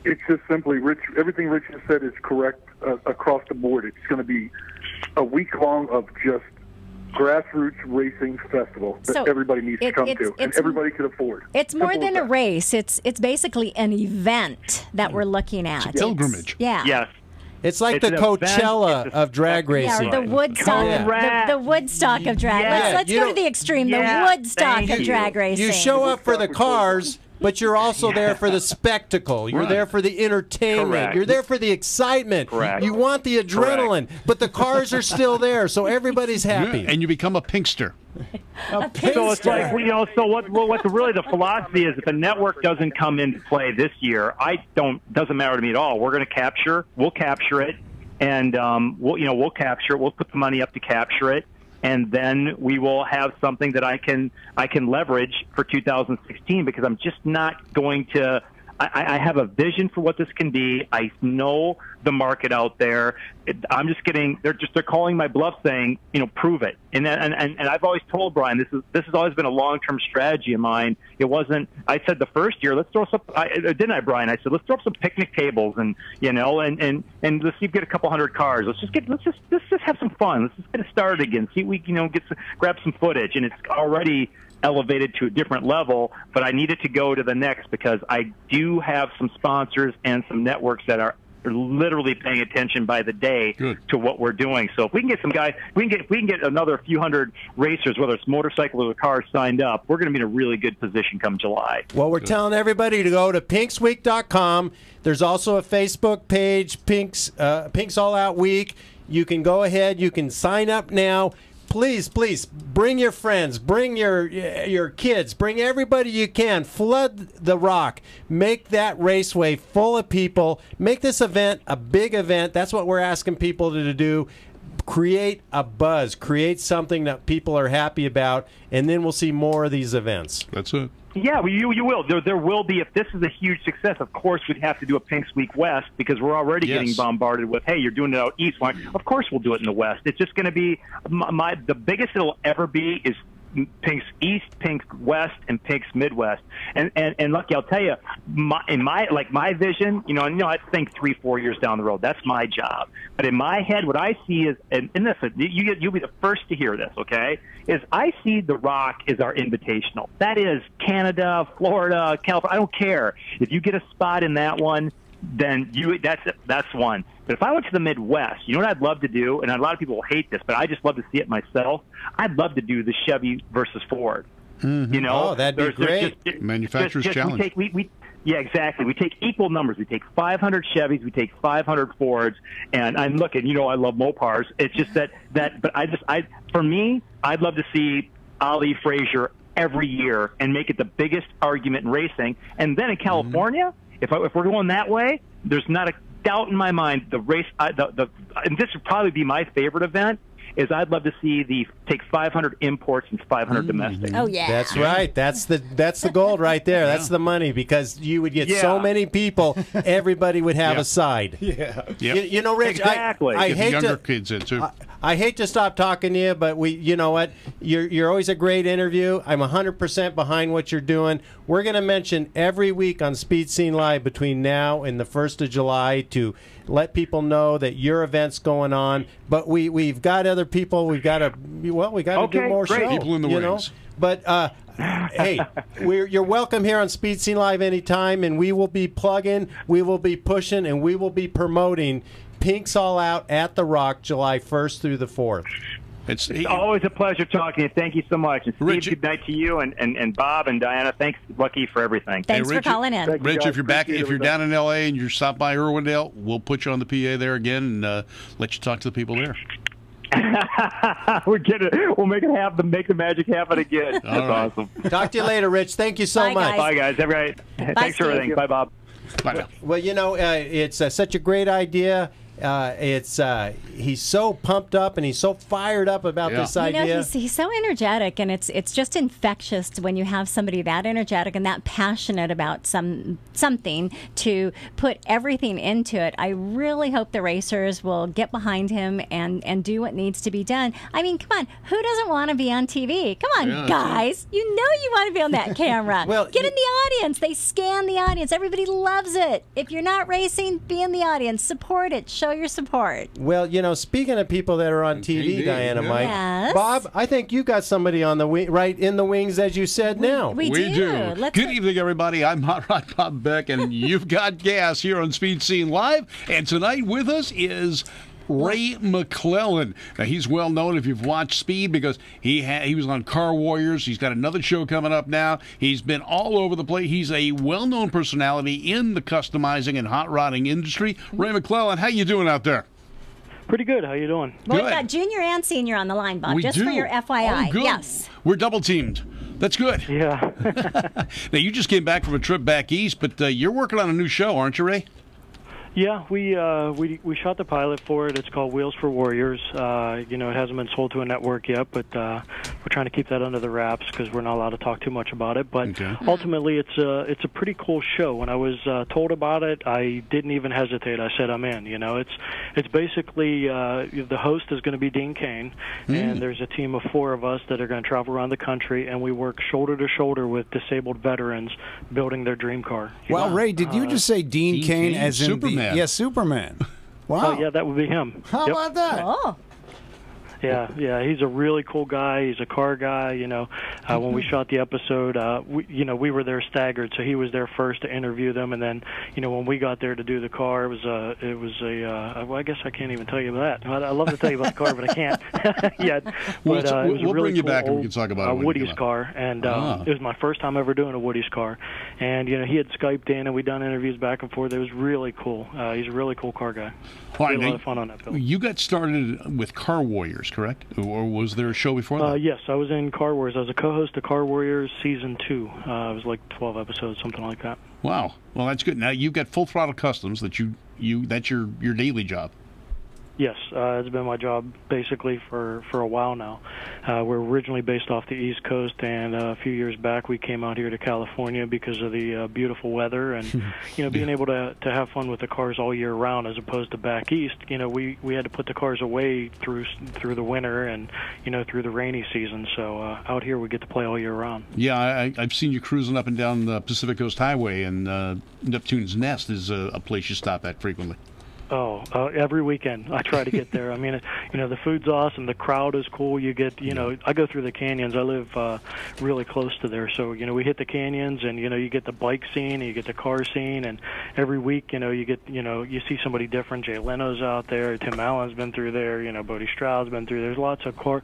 it's just simply everything Rich has said is correct across the board. It's going to be a week long of just grassroots racing festival that everybody needs to come to, and everybody can afford. It's more than a race. It's basically an event that we're looking at. It's a pilgrimage. Yes. It's like the Coachella of drag racing. Yeah, the Woodstock, the Woodstock of drag. Let's go to the extreme. The Woodstock of drag racing. You show up for the cars, but you're also there for the spectacle. You're there for the entertainment. Correct. You're there for the excitement. Correct. You want the adrenaline, but the cars are still there, so everybody's happy. Yeah, and you become a pinkster. So it's like, so what really the philosophy is, if a network doesn't come into play this year, doesn't matter to me at all. We'll capture it, and we'll capture it. We'll put the money up to capture it, and then we will have something that I can leverage for 2016, because I'm just not going to. I have a vision for what this can be. I know the market out there. I'm just getting. They're calling my bluff, saying, prove it. And I've always told Brian, this has always been a long-term strategy of mine. It wasn't. I said the first year, let's throw some. Didn't I, Brian? I said let's throw up some picnic tables and let's see, get a couple hundred cars. Let's just have some fun. Let's just get it started again. See, we grab some footage, and it's already elevated to a different level, but I needed to go to the next because I do have some sponsors and some networks that are literally paying attention by the day to what we're doing. So if we can get some guys, we can get another few hundred racers, whether it's motorcycles or cars, signed up, we're going to be in a really good position come July. Well, we're telling everybody to go to pinksweek.com. There's also a Facebook page, Pinks All Out Week. You can go ahead, you can sign up now. Please, bring your friends, bring your kids, bring everybody you can. Flood the Rock. Make that raceway full of people. Make this event a big event. That's what we're asking people to do. Create a buzz. Create something that people are happy about, and then we'll see more of these events. That's it. Yeah, well, you will. There will be. If this is a huge success, of course we'd have to do a Pinks Week West, because we're already getting bombarded with, hey, you're doing it out east. Of course we'll do it in the West. It's just going to be the biggest it'll ever be is Pinks East, Pinks West, and Pinks Midwest. And Lucky, I'll tell you, my vision, I think 3-4 years down the road. That's my job. But in my head, what I see is, and listen, you'll be the first to hear this, okay? Is I see the Rock as our invitational. That is Canada, Florida, California. I don't care if you get a spot in that one. Then that's one. But if I went to the Midwest, you know what I'd love to do, and a lot of people will hate this, but I just love to see it myself. I'd love to do the Chevy versus Ford. Mm-hmm. Oh, that'd be great. Manufacturer's challenge. Yeah, exactly. We take equal numbers. We take 500 Chevys, we take 500 Fords, and I'm looking. I love Mopars. It's just that. But for me, I'd love to see Ali Frazier every year and make it the biggest argument in racing. And then in California. Mm-hmm. If we're going that way, there's not a doubt in my mind the race. And this would probably be my favorite event. Is I'd love to see take 500 imports and 500 domestic. Oh yeah, that's right. That's the gold right there. That's the money, because you would get so many people. Everybody would have a side. Yeah. Yep. Rich. Exactly. I hate younger kids in too. I hate to stop talking to you, but you know what? You're always a great interview. I'm 100% behind what you're doing. We're going to mention every week on Speed Scene Live between now and the 1st of July to let people know that your event's going on. But we've got other people. We've got to do more shows. People in the wings. But hey, you're welcome here on Speed Scene Live anytime, and we will be plugging, we will be pushing, and we will be promoting Pinks All Out at the Rock, July 1st through the 4th. It's always a pleasure talking to you. Thank you so much. And Steve, good night to you, and Bob and Diana. Thanks, Lucky, for everything. Thanks for calling in. Rich, if you're down in L.A. and you're stopped by Irwindale, we'll put you on the PA there again and let you talk to the people there. We'll make the magic happen again. That's awesome. Talk to you later, Rich. Thank you so Bye, much. guys. Bye, guys. Have a great. Thanks for everything. Bye, Bob. Bye. Well, it's such a great idea. He's so pumped up and he's so fired up about this idea. He's so energetic, and it's just infectious when you have somebody that energetic and that passionate about something to put everything into it. I really hope the racers will get behind him and do what needs to be done. I mean, come on, who doesn't want to be on TV? Come on, guys, you know you want to be on that camera. Well, get in the audience. They scan the audience. Everybody loves it. If you're not racing, be in the audience. Support it. Show your support. Well, speaking of people that are on TV, Diana, Mike, Yes. Bob, I think you got somebody on the right in the wings, as you said. Now We do. Good evening, everybody. I'm Hot Rod Bob Beck, and you've got gas here on Speed Scene Live. And tonight with us is Ray McClellan. Now, he's well known if you've watched Speed because he was on Car Warriors. He's got another show coming up now. He's been all over the place. He's a well-known personality in the customizing and hot rodding industry. Ray McClellan, how you doing out there? Pretty good. How you doing? Well, we've got junior and senior on the line, Bob, just for your FYI. Oh, good. Yes. We're double teamed. That's good. Yeah. Now, you just came back from a trip back east, but you're working on a new show, aren't you, Ray? Yeah, we shot the pilot for it. It's called Wheels for Warriors. It hasn't been sold to a network yet, but we're trying to keep that under the wraps because we're not allowed to talk too much about it. But ultimately, it's a pretty cool show. When I was told about it, I didn't even hesitate. I said, I'm in. It's basically the host is going to be Dean Cain, and there's a team of 4 of us that are going to travel around the country, and we work shoulder to shoulder with disabled veterans building their dream car. Well, Ray, did you just say Dean Cain as in Superman? Yes, Superman. Wow. Oh, yeah, that would be him. How about that? Oh. Yeah, he's a really cool guy. He's a car guy. When we shot the episode, we were there staggered, so he was there first to interview them, and then, when we got there to do the car, well, I guess I can't even tell you about that. I love to tell you about the car, but I can't yet. We'll really bring you cool back and we can talk about it. Woody's car, and it was my first time ever doing a Woody's car, and he had Skyped in, and we'd done interviews back and forth. It was really cool. He's a really cool car guy. All right, we had a lot of fun on that film. You got started with Car Warriors, correct? Or was there a show before that? Yes, I was in Car Warriors. I was a co-host of Car Warriors Season 2. It was like 12 episodes, something like that. Wow. Well, that's good. Now, you've got Full Throttle Customs that's your daily job. Yes, it's been my job basically for a while now. We're originally based off the East Coast, and a few years back we came out here to California because of the beautiful weather and being able to have fun with the cars all year round as opposed to back east. We had to put the cars away through the winter and through the rainy season. So out here we get to play all year round. Yeah, I've seen you cruising up and down the Pacific Coast Highway, and Neptune's Nest is a place you stop at frequently. Oh, every weekend I try to get there. I mean, the food's awesome. The crowd is cool. You get, I go through the canyons. I live really close to there, so we hit the canyons, and you get the bike scene, and you get the car scene, and every week, you get, you see somebody different. Jay Leno's out there. Tim Allen's been through there. Bodie Stroud's been through. There's lots of car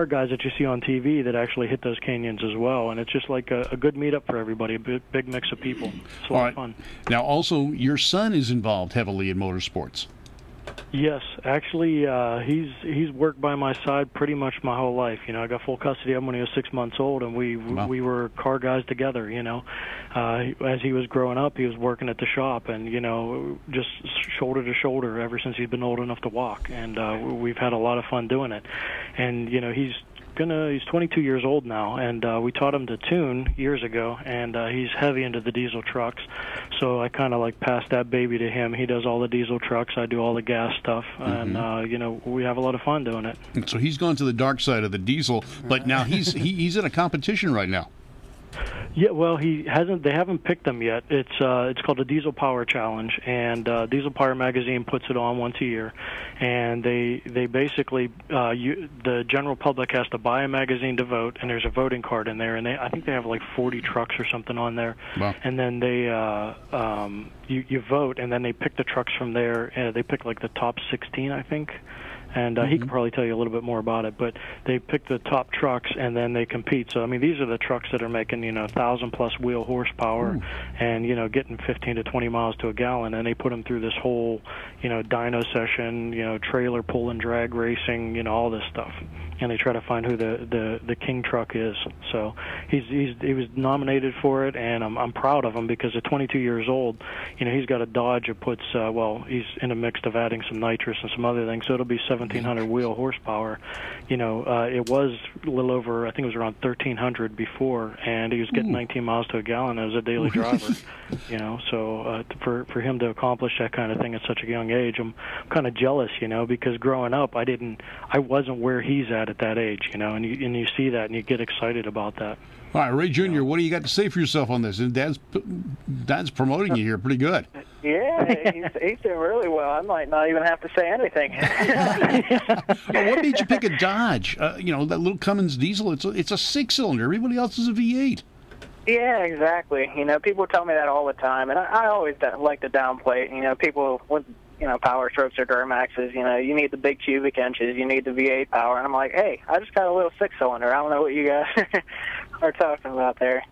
guys that you see on TV that actually hit those canyons as well, and it's just like a good meetup for everybody, a big mix of people. It's a lot of fun. Now, also, your son is involved heavily in motorsports. Yes, actually, he's worked by my side pretty much my whole life. I got full custody of him when he was 6 months old, and we were car guys together. As he was growing up, he was working at the shop, and just shoulder to shoulder ever since he's been old enough to walk. And we've had a lot of fun doing it. And he's 22 years old now, and we taught him to tune years ago, and he's heavy into the diesel trucks, so I kind of passed that baby to him. He does all the diesel trucks, I do all the gas stuff, and we have a lot of fun doing it. So he's gone to the dark side of the diesel, but now he's in a competition right now. Yeah, well, they haven't picked them yet. It's called the Diesel Power Challenge, and Diesel Power magazine puts it on once a year, and they basically the general public has to buy a magazine to vote, and there's a voting card in there, and I think they have like 40 trucks or something on there. Wow. And then they you vote, and then they pick the trucks from there. They pick like the top 16, I think. and he could probably tell you a little bit more about it. But they pick the top trucks, and then they compete. So I mean, these are the trucks that are making 1,000+ wheel horsepower, and getting 15 to 20 miles to a gallon, and they put them through this whole dyno session, trailer pull and drag racing, all this stuff, and they try to find who the king truck is. So he was nominated for it, and I'm proud of him because at 22 years old, he's got a Dodge that puts he's in a mix of adding some nitrous and some other things, so it'll be 1,700 wheel horsepower. It was a little over, I think it was around 1,300 before, and he was getting 19 miles to a gallon as a daily driver. So for him to accomplish that kind of thing at such a young age, I'm kind of jealous, because growing up I wasn't where he's at that age, and you see that and you get excited about that. All right, Ray Jr., what do you got to say for yourself on this? And Dad's promoting you here pretty good. Yeah, he's doing really well. I might not even have to say anything. Well, what made you pick a Dodge? That little Cummins diesel, it's a 6-cylinder. Everybody else is a V8. Yeah, exactly. People tell me that all the time, and I always like to downplay it. People with Power Strokes or Duramaxes, you need the big cubic inches, you need the V8 power, and I'm like, hey, I just got a little 6-cylinder. I don't know what you guys are talking about there.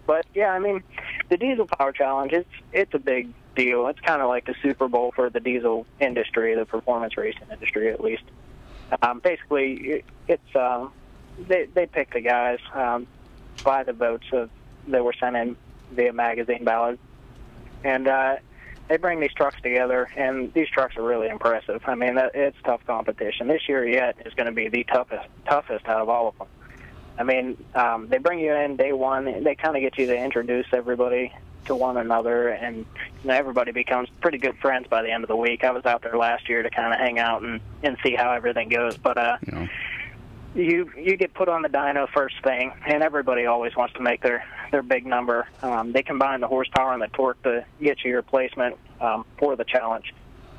But yeah, I mean, the diesel power challenge, it's a big deal. It's kind of like the Super Bowl for the diesel industry, the performance racing industry, at least. Basically, it's they pick the guys by the votes that were sent in via magazine ballot, and they bring these trucks together, and these trucks are really impressive. I mean, it's tough competition. This year yet is going to be the toughest out of all of them. I mean, they bring you in day one. They kind of get you to introduce everybody to one another, and everybody becomes pretty good friends by the end of the week. I was out there last year to kind of hang out and see how everything goes, but you get put on the dyno first thing, and everybody always wants to make their big number. They combine the horsepower and the torque to get you your placement for the challenge,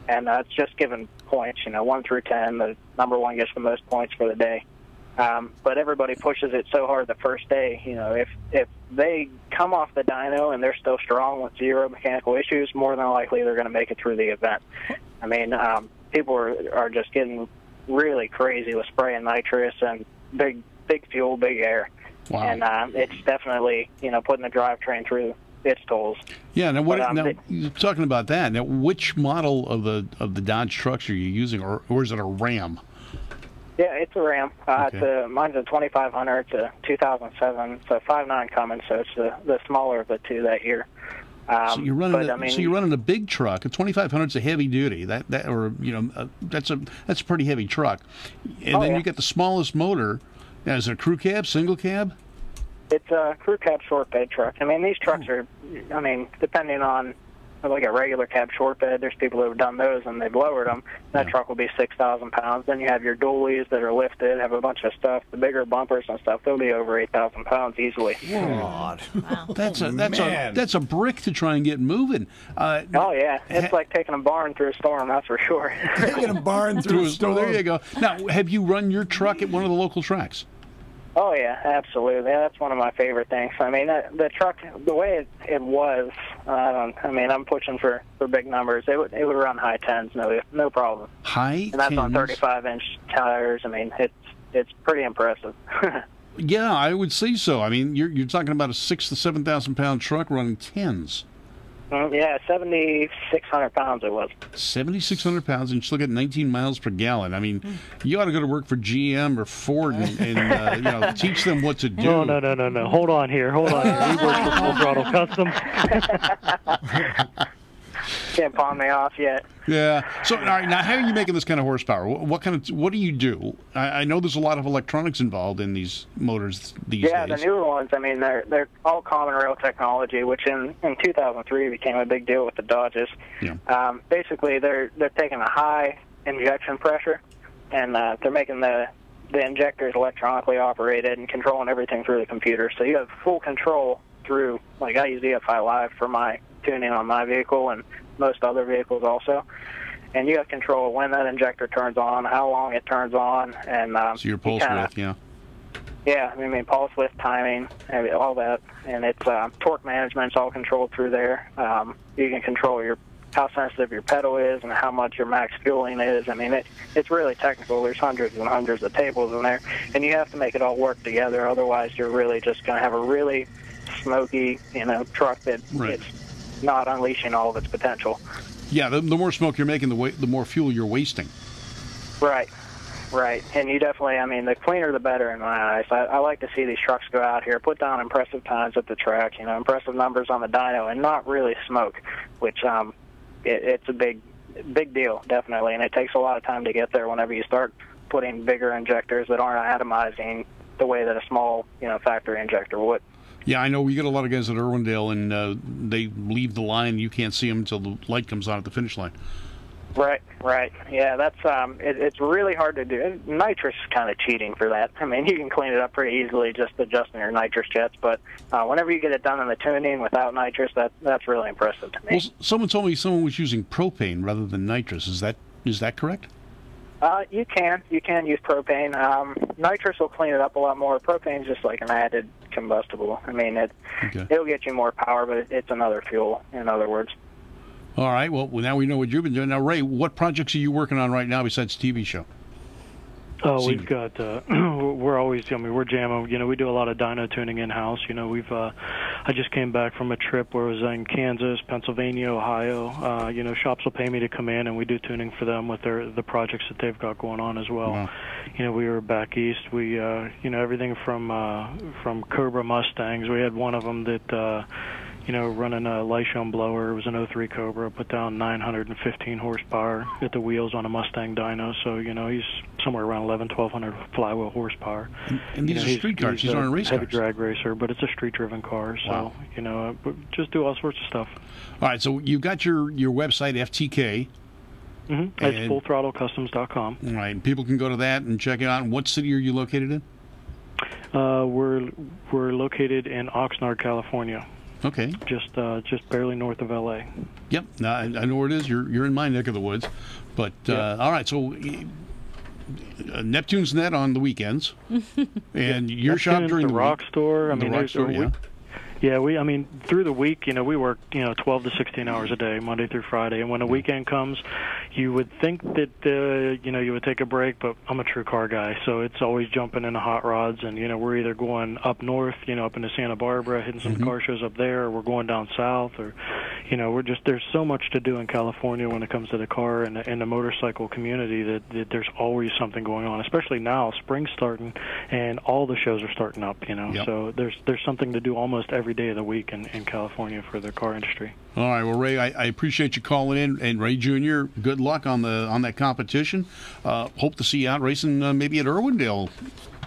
and it's just given points, 1 through 10. The number 1 gets the most points for the day. But everybody pushes it so hard the first day. If they come off the dyno and they're still strong with 0 mechanical issues, more than likely they're going to make it through the event. I mean, people are just getting really crazy with spraying nitrous and big fuel, big air. Wow. And it's definitely, putting the drivetrain through its tolls. Yeah. Now, you're talking about that. Now, which model of the Dodge trucks are you using, or is it a Ram? Yeah, it's a Ram. Mine's a 2500. It's a 2007. It's a 5.9 Cummins, so it's the smaller of the two that year. So you're running a big truck. A 2500 is a heavy duty. That's a pretty heavy truck. And then you get the smallest motor. Now, is it a crew cab, single cab? It's a crew cab short bed truck. I mean, these trucks are, depending on like a regular cab short bed, there's people who have done those and they've lowered them. That truck will be 6,000 pounds. Then you have your dualies that are lifted, have a bunch of stuff. The bigger bumpers and stuff, they'll be over 8,000 pounds easily. God. Wow. That's a brick to try and get moving. Oh yeah, it's like taking a barn through a storm, that's for sure. Taking a barn through a storm. There you go. Now, have you run your truck at one of the local tracks? Oh yeah, absolutely. That's one of my favorite things. I mean, the truck, the way it was, I'm pushing for big numbers. It would run high 10s, no problem. High 10s? And that's on 35-inch tires. I mean, it's pretty impressive. Yeah, I would say so. I mean, you're talking about a 6,000 to 7,000 pound truck running 10s. Yeah, 7,600 pounds it was. 7,600 pounds, and you still get 19 miles per gallon. I mean, you ought to go to work for GM or Ford and teach them what to do. No. Hold on here. He works for Full Throttle Custom. Can't pawn me off yet. Yeah. So, all right, now, how are you making this kind of horsepower? What do you do? I know there's a lot of electronics involved in these motors these days. Yeah, the newer ones, I mean, they're all common rail technology, which in 2003 became a big deal with the Dodges. Yeah. Basically, they're taking a high injection pressure, and they're making the injectors electronically operated and controlling everything through the computer. So you have full control through, like I use EFI Live for my tuning on my vehicle and most other vehicles also, and you have control when that injector turns on, how long it turns on, and so your pulse width, yeah, I mean pulse width, timing, all that, and it's torque management's all controlled through there. You can control your how sensitive your pedal is and how much your max fueling is. I mean, it's really technical. There's hundreds and hundreds of tables in there, and you have to make it all work together. Otherwise, you're really just going to have a really smoky, truck that it's not unleashing all of its potential. Yeah, the more smoke you're making, the more fuel you're wasting. Right. And you definitely, I mean, the cleaner the better in my eyes. I like to see these trucks go out here, put down impressive times at the track, impressive numbers on the dyno, and not really smoke, which it's a big deal, definitely. And it takes a lot of time to get there whenever you start putting bigger injectors that aren't atomizing the way that a small, factory injector would. Yeah, I know we get a lot of guys at Irwindale, and they leave the line. You can't see them until the light comes on at the finish line. Right. Yeah, that's it's really hard to do. Nitrous is kind of cheating for that. I mean, you can clean it up pretty easily just adjusting your nitrous jets, but whenever you get it done in the tuning without nitrous, that's really impressive to me. Well, someone told me someone was using propane rather than nitrous. Is that correct? You can use propane. Nitrous will clean it up a lot more. Propane's just like an added combustible. I mean, it'll get you more power, but it's another fuel, in other words. All right. Well, now we know what you've been doing. Now, Ray, what projects are you working on right now besides TV show? Oh, we've got. We're always. We're jamming. We do a lot of dyno tuning in house. We've. I just came back from a trip where I was in Kansas, Pennsylvania, Ohio. Shops will pay me to come in, and we do tuning for them with the projects that they've got going on as well. Wow. We were back east. We, everything from Cobra Mustangs. We had one of them that. Running a Lyshon blower. It was an 03 Cobra, put down 915 horsepower at the wheels on a Mustang dyno. So, he's somewhere around 1,100 flywheel horsepower. And these are street cars. These aren't race cars. Heavy drag racer, but it's a street-driven car. So, wow. Just do all sorts of stuff. All right, so you've got your website, FTK. Mm-hmm. It's fullthrottlecustoms.com. All right, people can go to that and check it out. And what city are you located in? We're located in Oxnard, California. Okay. Just barely north of L.A. Yep. Now, I know where it is. You're in my neck of the woods. But, all right, so Neptune's Net on the weekends. And your shop during the Rock Store. The Rock Store, yeah. Yeah, through the week, we work, 12 to 16 hours a day, Monday through Friday. And when the weekend comes, you would think that, you would take a break, but I'm a true car guy, so it's always jumping into hot rods. And, we're either going up north, up into Santa Barbara, hitting some car shows up there, or we're going down south, or, there's so much to do in California when it comes to the car and the motorcycle community that there's always something going on, especially now, spring's starting, and all the shows are starting up, Yep. So there's something to do almost every day of the week in California for the car industry. All right, well, Ray, I appreciate you calling in, and Ray Jr., good luck on that competition. Hope to see you out racing maybe at Irwindale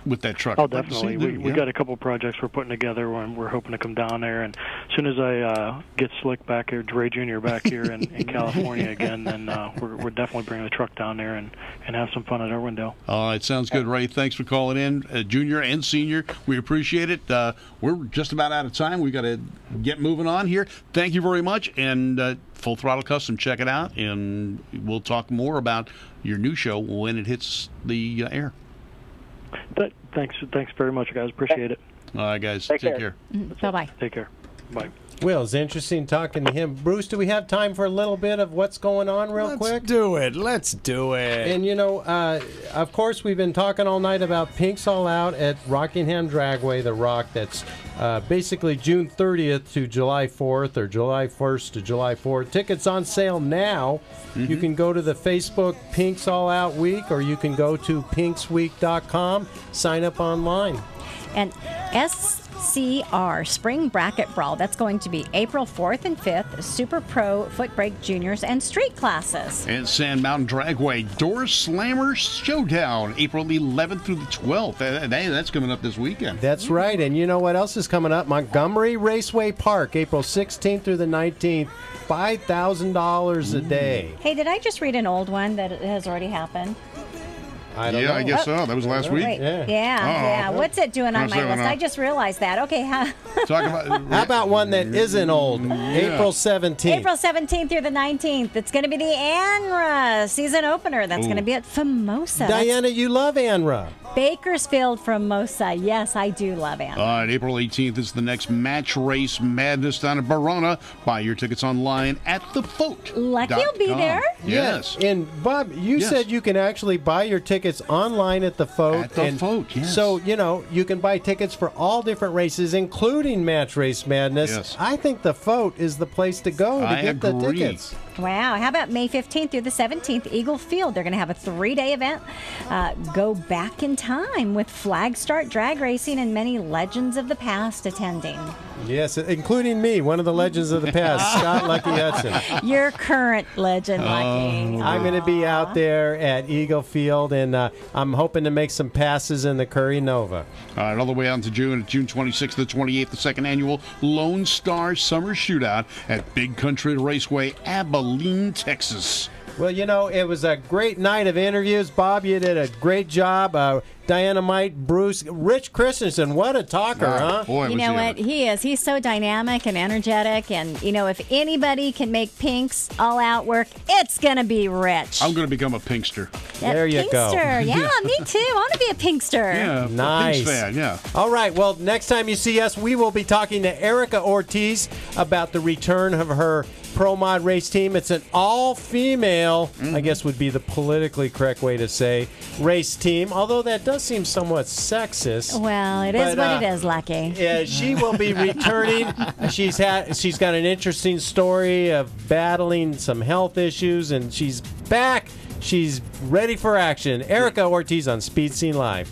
with that truck. Oh, definitely. We got a couple projects we're putting together, and we're hoping to come down there. And as soon as I get Slick back here, Ray Jr. back here in California again, then we're definitely bringing the truck down there and have some fun at Irwindale. All right, sounds good, Ray. Thanks for calling in, Junior and Senior. We appreciate it. We're just about out of time. We got to get moving on here. Thank you very much, and Full Throttle Custom, check it out, and we'll talk more about your new show when it hits the air. Thanks very much, guys. Appreciate it. All right, guys. Take care. Bye-bye. Take care. Bye. Well, it's interesting talking to him. Bruce, do we have time for a little bit of what's going on real quick? Let's do it. And, of course, we've been talking all night about Pinks All Out at Rockingham Dragway, the Rock. That's basically June 30th to July 4th or July 1st to July 4th. Tickets on sale now. You can go to the Facebook Pinks All Out Week, or you can go to pinksweek.com, sign up online. And SCR Spring Bracket Brawl, that's going to be April 4th and 5th, Super Pro Foot Brake Juniors and Street Classes. And Sand Mountain Dragway Door Slammer Showdown, April 11th through the 12th. That's coming up this weekend. That's right. And you know what else is coming up? Montgomery Raceway Park, April 16th through the 19th, $5,000 a day. Hey, did I just read an old one that has already happened? I don't know. I guess so. That was last week. Yeah. What's it doing on my list? I just realized that. Okay. Talk about. How about one that isn't old? April 17th. April 17th through the 19th. It's going to be the ANRA season opener. That's going to be at Famosa. Diana, you love ANRA. Bakersfield from Mosa. Yes, I do love Anna. All right, April 18th is the next Match Race Madness down in Verona. Buy your tickets online at thevote.com. Lucky will be there. Yes. Yeah. And Bob, you said you can actually buy your tickets online at the Vote. At the Vote, yes. So, you can buy tickets for all different races, including Match Race Madness. Yes. I think the Vote is the place to go to get the tickets. Wow. How about May 15th through the 17th, Eagle Field? They're going to have a 3-day event. Go back in time with flag start drag racing and many legends of the past attending. Yes, including me, one of the legends of the past, Scott Lucky Hudson. Your current legend, Lucky. I'm going to be out there at Eagle Field, and I'm hoping to make some passes in the Curry Nova. All right, all the way on to June 26th to the 28th, the second annual Lone Star Summer Shootout at Big Country Raceway, Abilene, Texas. Well, it was a great night of interviews. Bob, you did a great job. Dynamite, Bruce, Rich Christensen, what a talker, huh? Boy, you know what? He is. He's so dynamic and energetic. And, if anybody can make Pink's all-out work, it's going to be Rich. I'm going to become a Pinkster. There you go. Pinkster. Yeah, me too. I want to be a Pinkster. Yeah, nice. Pinks fan, yeah. All right, well, next time you see us, we will be talking to Erica Ortiz about the return of her Pro Mod race team. It's an all-female, I guess would be the politically correct way to say, race team, although that does seem somewhat sexist. Well, it is what it is, Lucky. Yeah, she will be returning. She's got an interesting story of battling some health issues, and she's back. She's ready for action. Erica Ortiz on Speed Scene Live.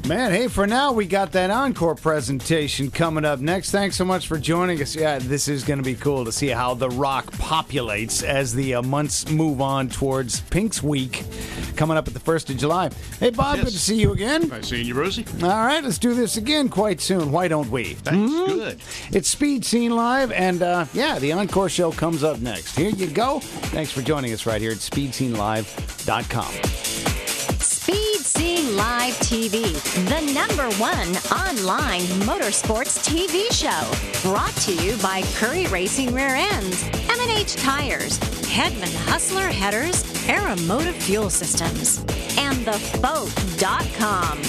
Man, hey, for now, we got that encore presentation coming up next. Thanks so much for joining us. Yeah, this is going to be cool to see how The Rock populates as the months move on towards Pink's Week coming up at the 1st of July. Hey, Bob, good to see you again. Nice seeing you, Rosie. All right, let's do this again quite soon. Why don't we? Thanks, good. It's Speed Scene Live, and the encore show comes up next. Here you go. Thanks for joining us right here at SpeedSceneLive.com. Speed Scene Live TV, the #1 online motorsports TV show. Brought to you by Curry Racing Rear Ends, M&H Tires, Hedman Hustler Headers, Aeromotive Fuel Systems, and thevote.com.